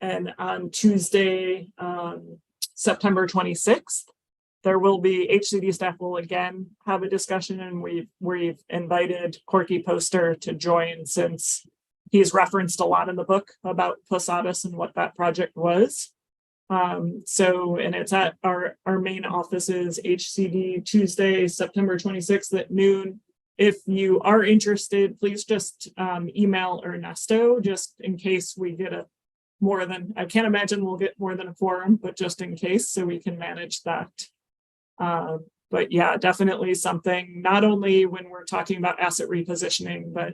And on Tuesday, September 26th, there will be HCD staff will again have a discussion, and we've invited Corky Poster to join, since he's referenced a lot in the book about Posadas and what that project was. And it's at our main offices, HCD, Tuesday, September 26th at noon. If you are interested, please just email Ernesto, just in case we get I can't imagine we'll get more than a quorum, but just in case, so we can manage that. But yeah, definitely something, not only when we're talking about asset repositioning, but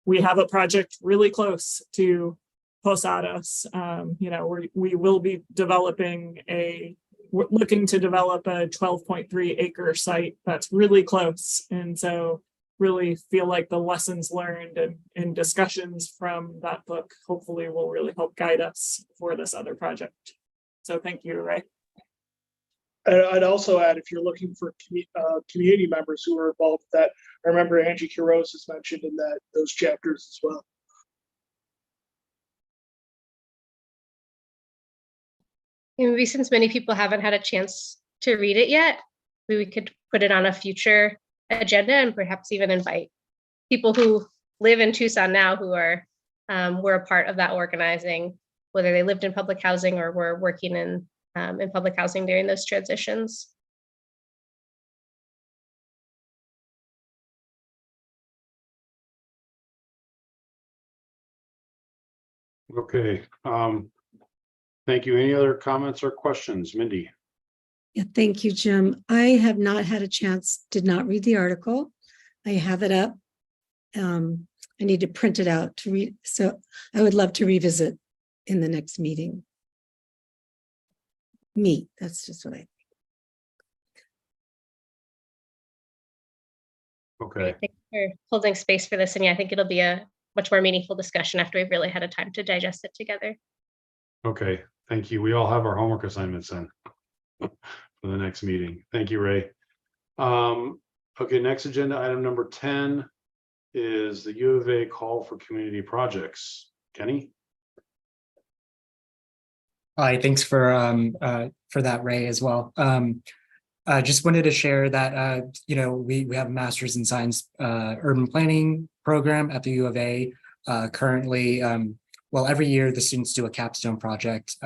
we have a project really close to Posadas. You know, we will be we're looking to develop a 12.3 acre site that's really close. And so really feel like the lessons learned and discussions from that book hopefully will really help guide us for this other project. So thank you, Ray. I'd also add, if you're looking for community members who are involved with that, I remember Angie Quiroz is mentioned in those chapters as well. Maybe since many people haven't had a chance to read it yet, we could put it on a future agenda and perhaps even invite people who live in Tucson now who are were a part of that organizing, whether they lived in public housing or were working in public housing during those transitions. Okay. Thank you. Any other comments or questions, Mindy? Yeah, thank you, Jim. I have not had a chance, did not read the article. I have it up. I need to print it out to read. So I would love to revisit in the next meeting. That's just what I think. Okay. Thanks for holding space for this. And yeah, I think it'll be a much more meaningful discussion after we've really had a time to digest it together. Okay. Thank you. We all have our homework assignments in for the next meeting. Thank you, Ray. Okay, next agenda item number 10 is the U of A call for community projects. Kenny? Hi, thanks for that, Ray, as well. I just wanted to share that we have a master's in science urban planning program at the U of A. Currently, every year the students do a capstone project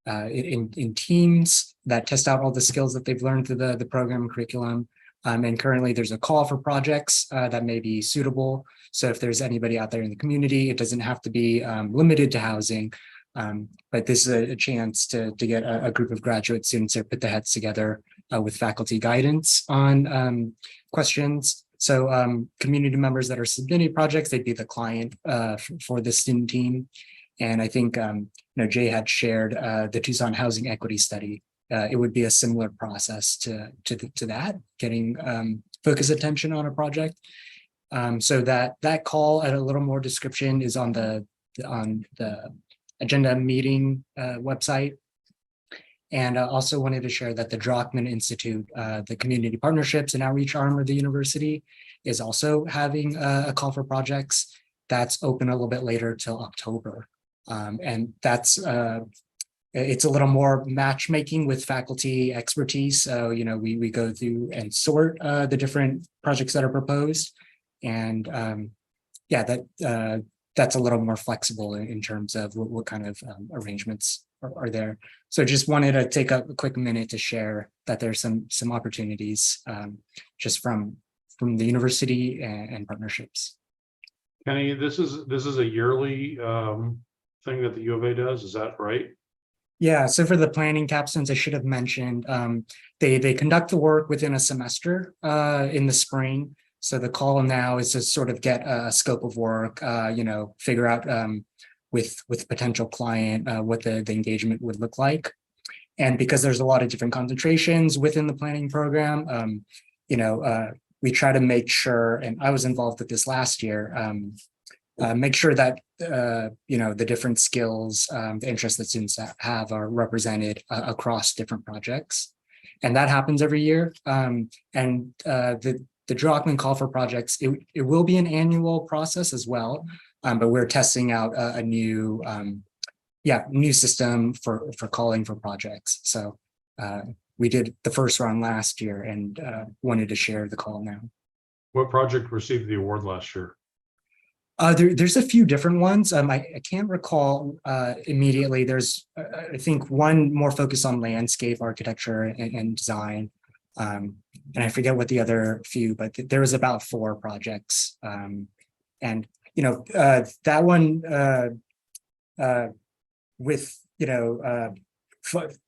in teams that test out all the skills that they've learned through the program and curriculum. And currently there's a call for projects that may be suitable. So if there's anybody out there in the community, it doesn't have to be limited to housing. But this is a chance to get a group of graduate students to put their heads together with faculty guidance on questions. So community members that are submitting projects, they'd be the client for the student team. And I think Jay had shared the Tucson Housing Equity Study. It would be a similar process to that, getting focus attention on a project. So that call at a little more description is on the agenda meeting website. And I also wanted to share that the Drockman Institute, the community partnerships and outreach arm of the university, is also having a call for projects that's open a little bit later till October. And that's it's a little more matchmaking with faculty expertise. So, we go through and sort the different projects that are proposed. And that's a little more flexible in terms of what kind of arrangements are there. So just wanted to take a quick minute to share that there's some opportunities just from the university and partnerships. Kenny, this is a yearly thing that the U of A does, is that right? Yeah, so for the planning capstones, I should have mentioned, they conduct the work within a semester in the spring. So the call now is to sort of get a scope of work, figure out with potential client what the engagement would look like. And because there's a lot of different concentrations within the planning program, we try to make sure, and I was involved with this last year, make sure that the different skills, the interests that students have are represented across different projects, and that happens every year. The Drockman call for projects, it will be an annual process as well, but we're testing out a new system for calling for projects. So we did the first round last year and wanted to share the call now. What project received the award last year? There's a few different ones. I can't recall immediately. There's, I think, one more focused on landscape architecture and design. And I forget what the other few, but there was about 4 projects. And, that one with,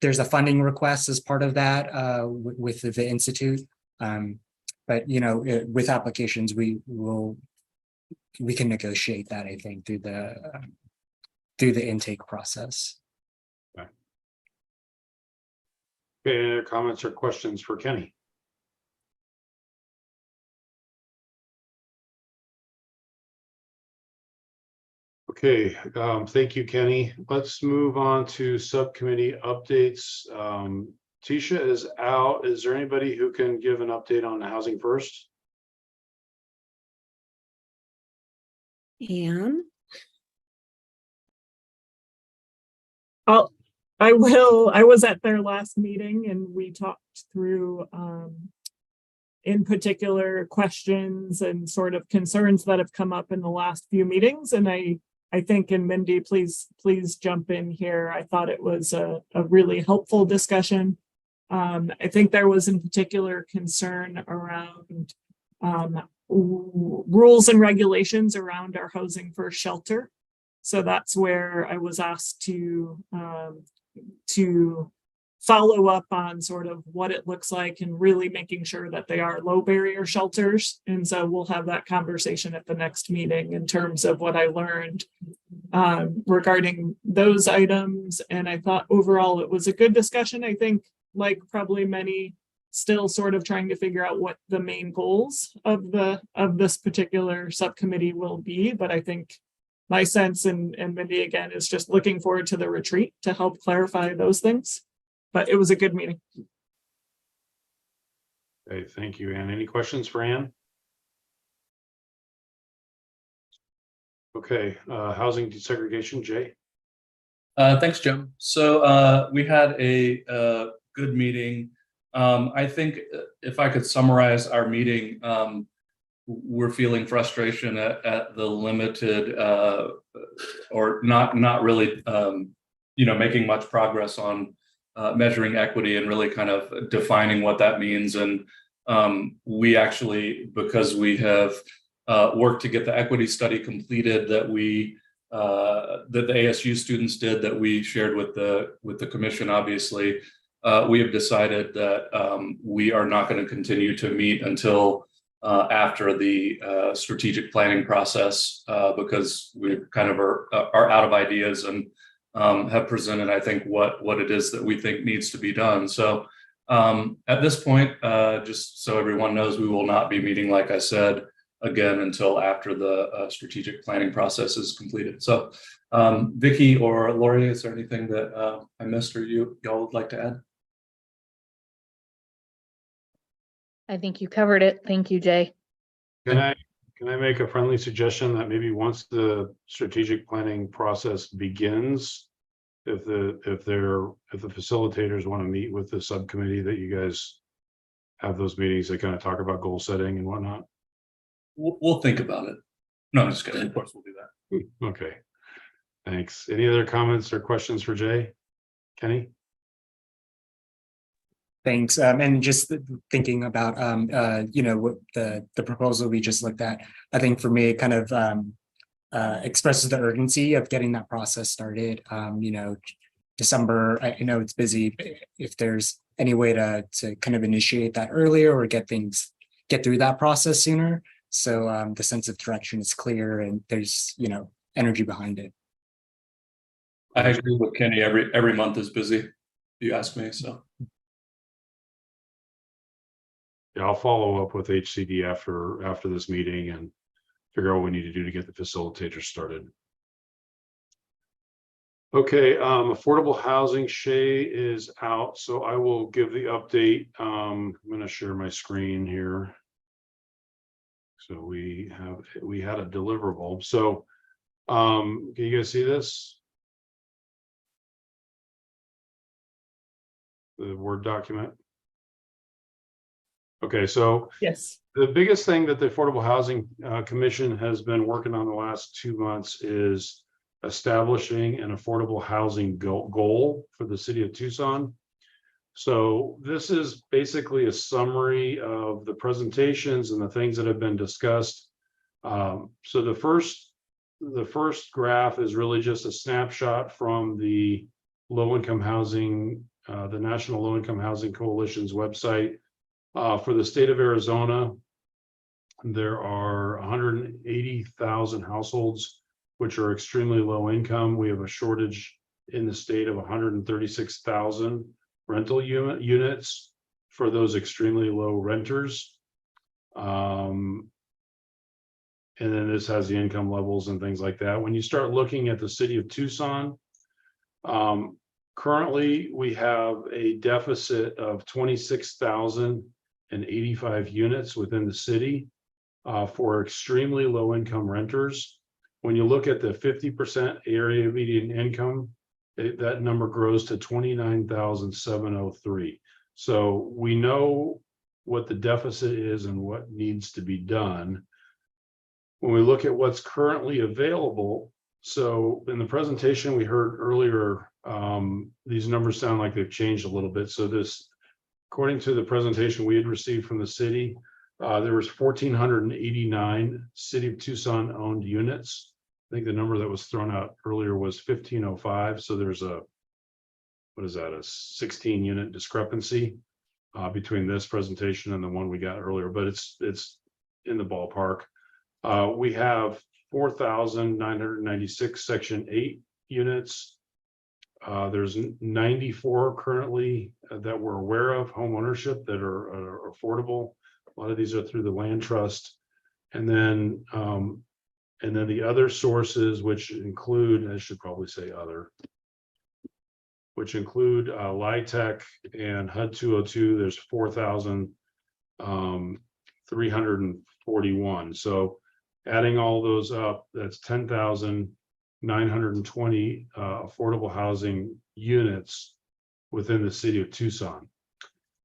there's a funding request as part of that with the Institute. But, with applications, we can negotiate that, I think, through the intake process. Okay, any other comments or questions for Kenny? Okay, thank you, Kenny. Let's move on to subcommittee updates. Tisha is out. Is there anybody who can give an update on Housing First? Anne? I will. I was at their last meeting and we talked through in particular questions and sort of concerns that have come up in the last few meetings. And I think, and Mindy, please jump in here. I thought it was a really helpful discussion. I think there was in particular concern around rules and regulations around our Housing First shelter. So that's where I was asked to follow up on sort of what it looks like and really making sure that they are low barrier shelters. And so we'll have that conversation at the next meeting in terms of what I learned regarding those items. And I thought overall it was a good discussion. I think, like probably many, still sort of trying to figure out what the main goals of this particular subcommittee will be. But I think my sense, and Mindy again, is just looking forward to the retreat to help clarify those things. But it was a good meeting. Okay, thank you, Anne. Any questions for Anne? Okay, housing desegregation, Jay. Thanks, Jim. So we had a good meeting. I think if I could summarize our meeting, we're feeling frustration at the limited or not really, making much progress on measuring equity and really kind of defining what that means. And we actually, because we have worked to get the equity study completed that the ASU students did, that we shared with the commission, obviously, we have decided that we are not going to continue to meet until after the strategic planning process, because we kind of are out of ideas and have presented, I think, what it is that we think needs to be done. So at this point, just so everyone knows, we will not be meeting, like I said, again until after the strategic planning process is completed. So Vicki or Lori, is there anything that I missed or y'all would like to add? I think you covered it. Thank you, Jay. Can I make a friendly suggestion that maybe once the strategic planning process begins, if the facilitators want to meet with the subcommittee, that you guys have those meetings that kind of talk about goal setting and whatnot? We'll think about it. No, I'm just kidding. Of course, we'll do that. Okay, thanks. Any other comments or questions for Jay? Kenny? Thanks. And just thinking about, what the proposal we just looked at, I think for me, it kind of expresses the urgency of getting that process started. December, I know it's busy, but if there's any way to kind of initiate that earlier or get through that process sooner. So the sense of direction is clear and there's, energy behind it. I agree with Kenny. Every month is busy, if you ask me, so. Yeah, I'll follow up with HCD after this meeting and figure out what we need to do to get the facilitators started. Okay, affordable housing, Shay is out, so I will give the update. I'm going to share my screen here. So we had a deliverable. So can you guys see this? The Word document. Okay, so Yes. the biggest thing that the Affordable Housing Commission has been working on the last 2 months is establishing an affordable housing goal for the city of Tucson. So this is basically a summary of the presentations and the things that have been discussed. So the first graph is really just a snapshot from the low-income housing, the National Low-Income Housing Coalition's website. For the state of Arizona, there are 180,000 households which are extremely low income. We have a shortage in the state of 136,000 rental units for those extremely low renters. And then this has the income levels and things like that. When you start looking at the city of Tucson, currently we have a deficit of 26,085 units within the city for extremely low income renters. When you look at the 50% area median income, that number grows to 29,703. So we know what the deficit is and what needs to be done. When we look at what's currently available, so in the presentation we heard earlier, these numbers sound like they've changed a little bit. So this, according to the presentation we had received from the city, there was 1,489 City of Tucson owned units. I think the number that was thrown out earlier was 1,505. So there's a, what is that, a 16 unit discrepancy between this presentation and the one we got earlier, but it's in the ballpark. We have 4,996 Section 8 units. There's 94 currently that we're aware of, home ownership, that are affordable. A lot of these are through the land trust. And then the other sources, which include, I should probably say other, which include LIHTC and HUD 202, there's 4,341. So adding all those up, that's 10,920 affordable housing units within the city of Tucson.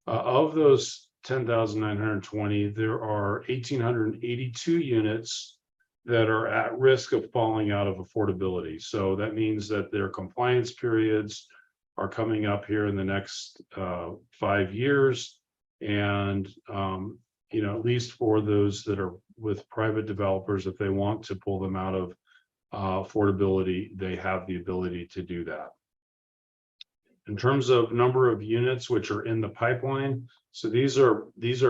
Of those 10,920, there are 1,882 units that are at risk of falling out of affordability. So that means that their compliance periods are coming up here in the next 5 years. And, at least for those that are with private developers, if they want to pull them out of affordability, they have the ability to do that. In terms of number of units which are in the pipeline, so these are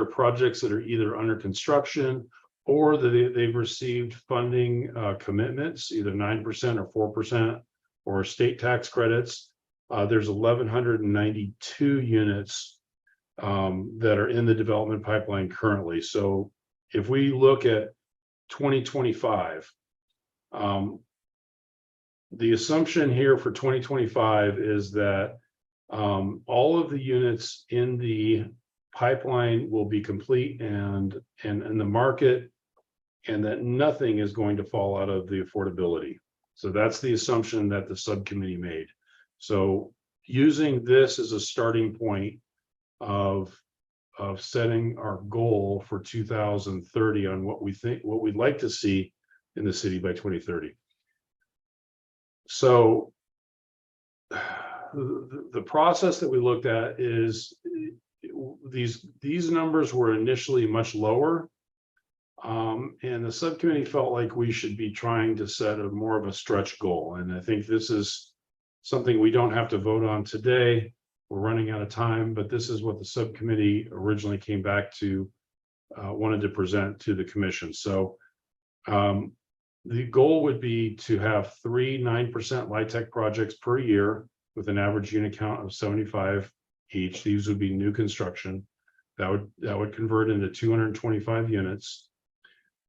projects that are either under construction or that they've received funding commitments, either 9% or 4% or state tax credits. There's 1,192 units that are in the development pipeline currently. So if we look at 2025, the assumption here for 2025 is that all of the units in the pipeline will be complete and in the market, and that nothing is going to fall out of the affordability. So that's the assumption that the subcommittee made. So using this as a starting point of setting our goal for 2030 on what we'd like to see in the city by 2030. So the process that we looked at is these numbers were initially much lower, and the subcommittee felt like we should be trying to set a more of a stretch goal. And I think this is something we don't have to vote on today. We're running out of time, but this is what the subcommittee originally came back to, wanted to present to the commission. So the goal would be to have 3 9% LIHTC projects per year with an average unit count of 75 each. These would be new construction. That would convert into 225 units.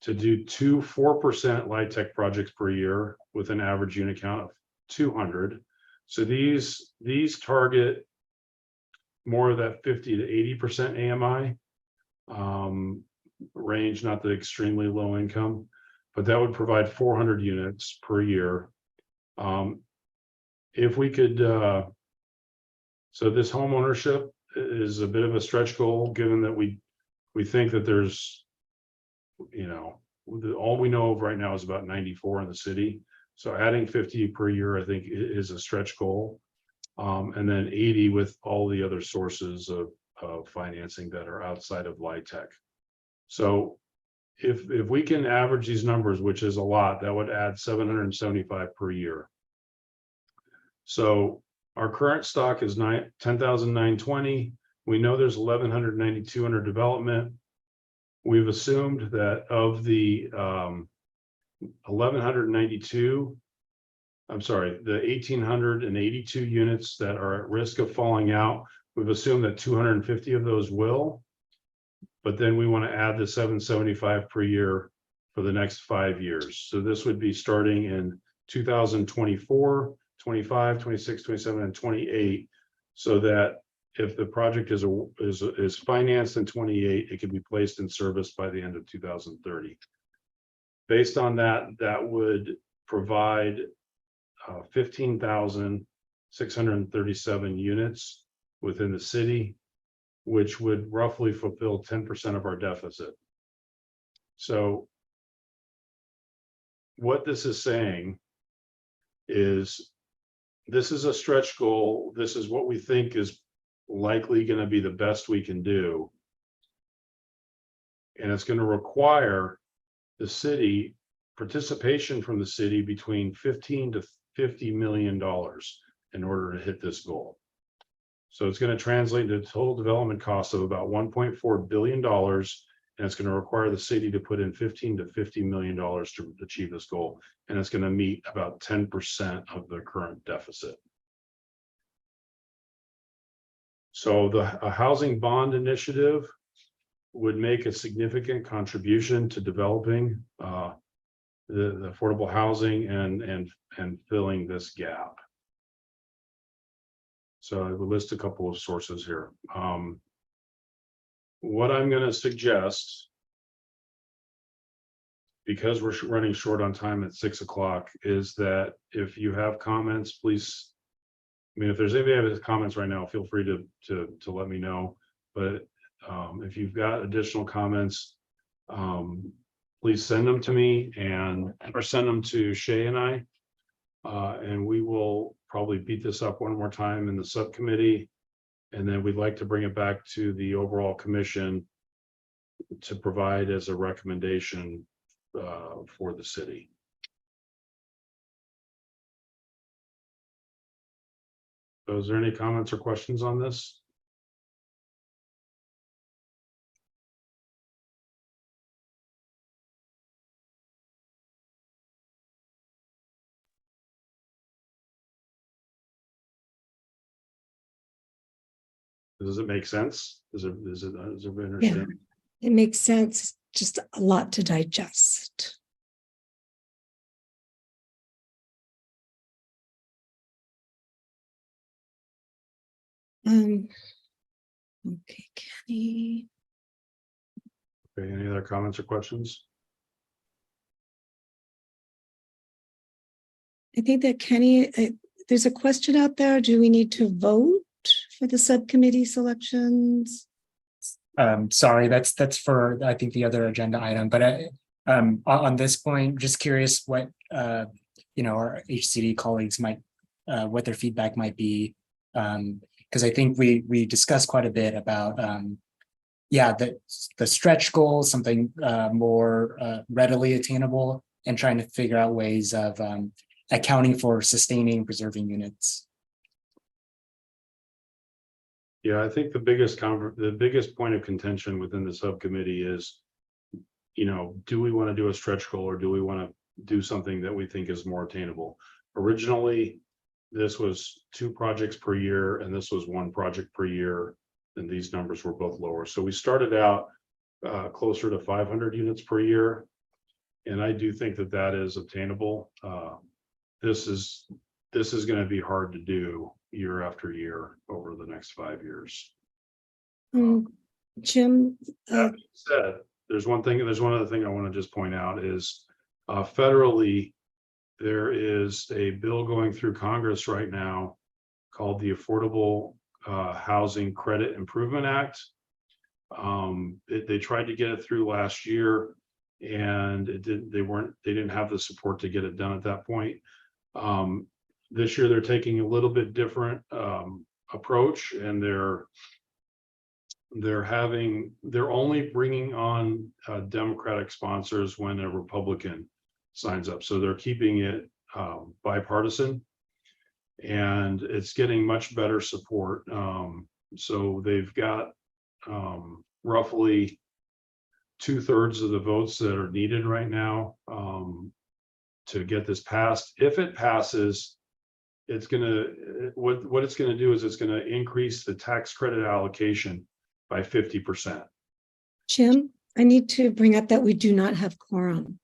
To do 2 4% LIHTC projects per year with an average unit count of 200. So these target more of that 50 to 80% AMI range, not the extremely low income, but that would provide 400 units per year. If we could, so this home ownership is a bit of a stretch goal, given that we think that there's, all we know of right now is about 94 in the city. So adding 50 per year, I think, is a stretch goal. And then 80 with all the other sources of financing that are outside of LIHTC. So if we can average these numbers, which is a lot, that would add 775 per year. So our current stock is 10,920. We know there's 1,192 under development. We've assumed that of the 1,192, I'm sorry, the 1,882 units that are at risk of falling out, we've assumed that 250 of those will, but then we want to add the 775 per year for the next 5 years. So this would be starting in 2024, 25, 26, 27, and 28, so that if the project is financed in 28, it can be placed in service by the end of 2030. Based on that, that would provide 15,637 units within the city, which would roughly fulfill 10% of our deficit. So what this is saying is this is a stretch goal. This is what we think is likely going to be the best we can do. And it's going to require the city participation from the city between $15 to $50 million in order to hit this goal. So it's going to translate to total development costs of about $1.4 billion. And it's going to require the city to put in $15 to $50 million to achieve this goal. And it's going to meet about 10% of the current deficit. So a housing bond initiative would make a significant contribution to developing the affordable housing and filling this gap. So I will list a couple of sources here. What I'm going to suggest, because we're running short on time at 6 o'clock, is that if you have comments, please, I mean, if there's anybody that has comments right now, feel free to let me know. But if you've got additional comments, please send them to me or send them to Shay and I. And we will probably beat this up one more time in the subcommittee. And then we'd like to bring it back to the overall commission to provide as a recommendation for the city. So is there any comments or questions on this? Does it make sense? Does it understand? It makes sense, just a lot to digest. Okay, Kenny. Okay, any other comments or questions? I think that Kenny, there's a question out there. Do we need to vote for the subcommittee selections? Sorry, that's for, I think, the other agenda item, but on this point, just curious what our HCD colleagues might what their feedback might be, because I think we discussed quite a bit about the stretch goal, something more readily attainable, and trying to figure out ways of accounting for sustaining, preserving units. Yeah, I think the biggest point of contention within the subcommittee is, do we want to do a stretch goal or do we want to do something that we think is more attainable? Originally, this was 2 projects per year and this was 1 project per year, and these numbers were both lower. So we started out closer to 500 units per year, and I do think that is obtainable. This is going to be hard to do year after year over the next 5 years. Jim, that being said, there's one other thing I want to just point out is federally, there is a bill going through Congress right now called the Affordable Housing Credit Improvement Act. They tried to get it through last year, and they didn't have the support to get it done at that point. This year they're taking a little bit different approach, and they're only bringing on Democratic sponsors when a Republican signs up. So they're keeping it bipartisan, and it's getting much better support. So they've got roughly 2/3 of the votes that are needed right now to get this passed. If it passes, it's what it's gonna do is it's gonna increase the tax credit allocation by 50%. Jim, I need to bring up that we do not have quorum.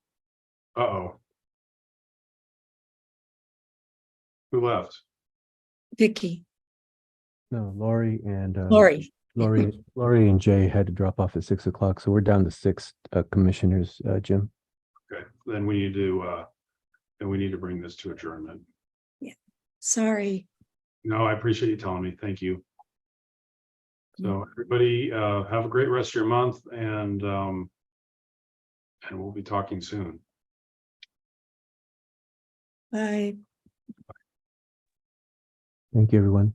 Uh-oh. Who left? Vicky, No, Lori and Lori. Lori and Jay had to drop off at 6 o'clock, so we're down to 6 commissioners, Jim. Okay, then we need to bring this to adjournment. Sorry. No, I appreciate you telling me. Thank you. So everybody, have a great rest of your month, and we'll be talking soon. Bye. Thank you, everyone.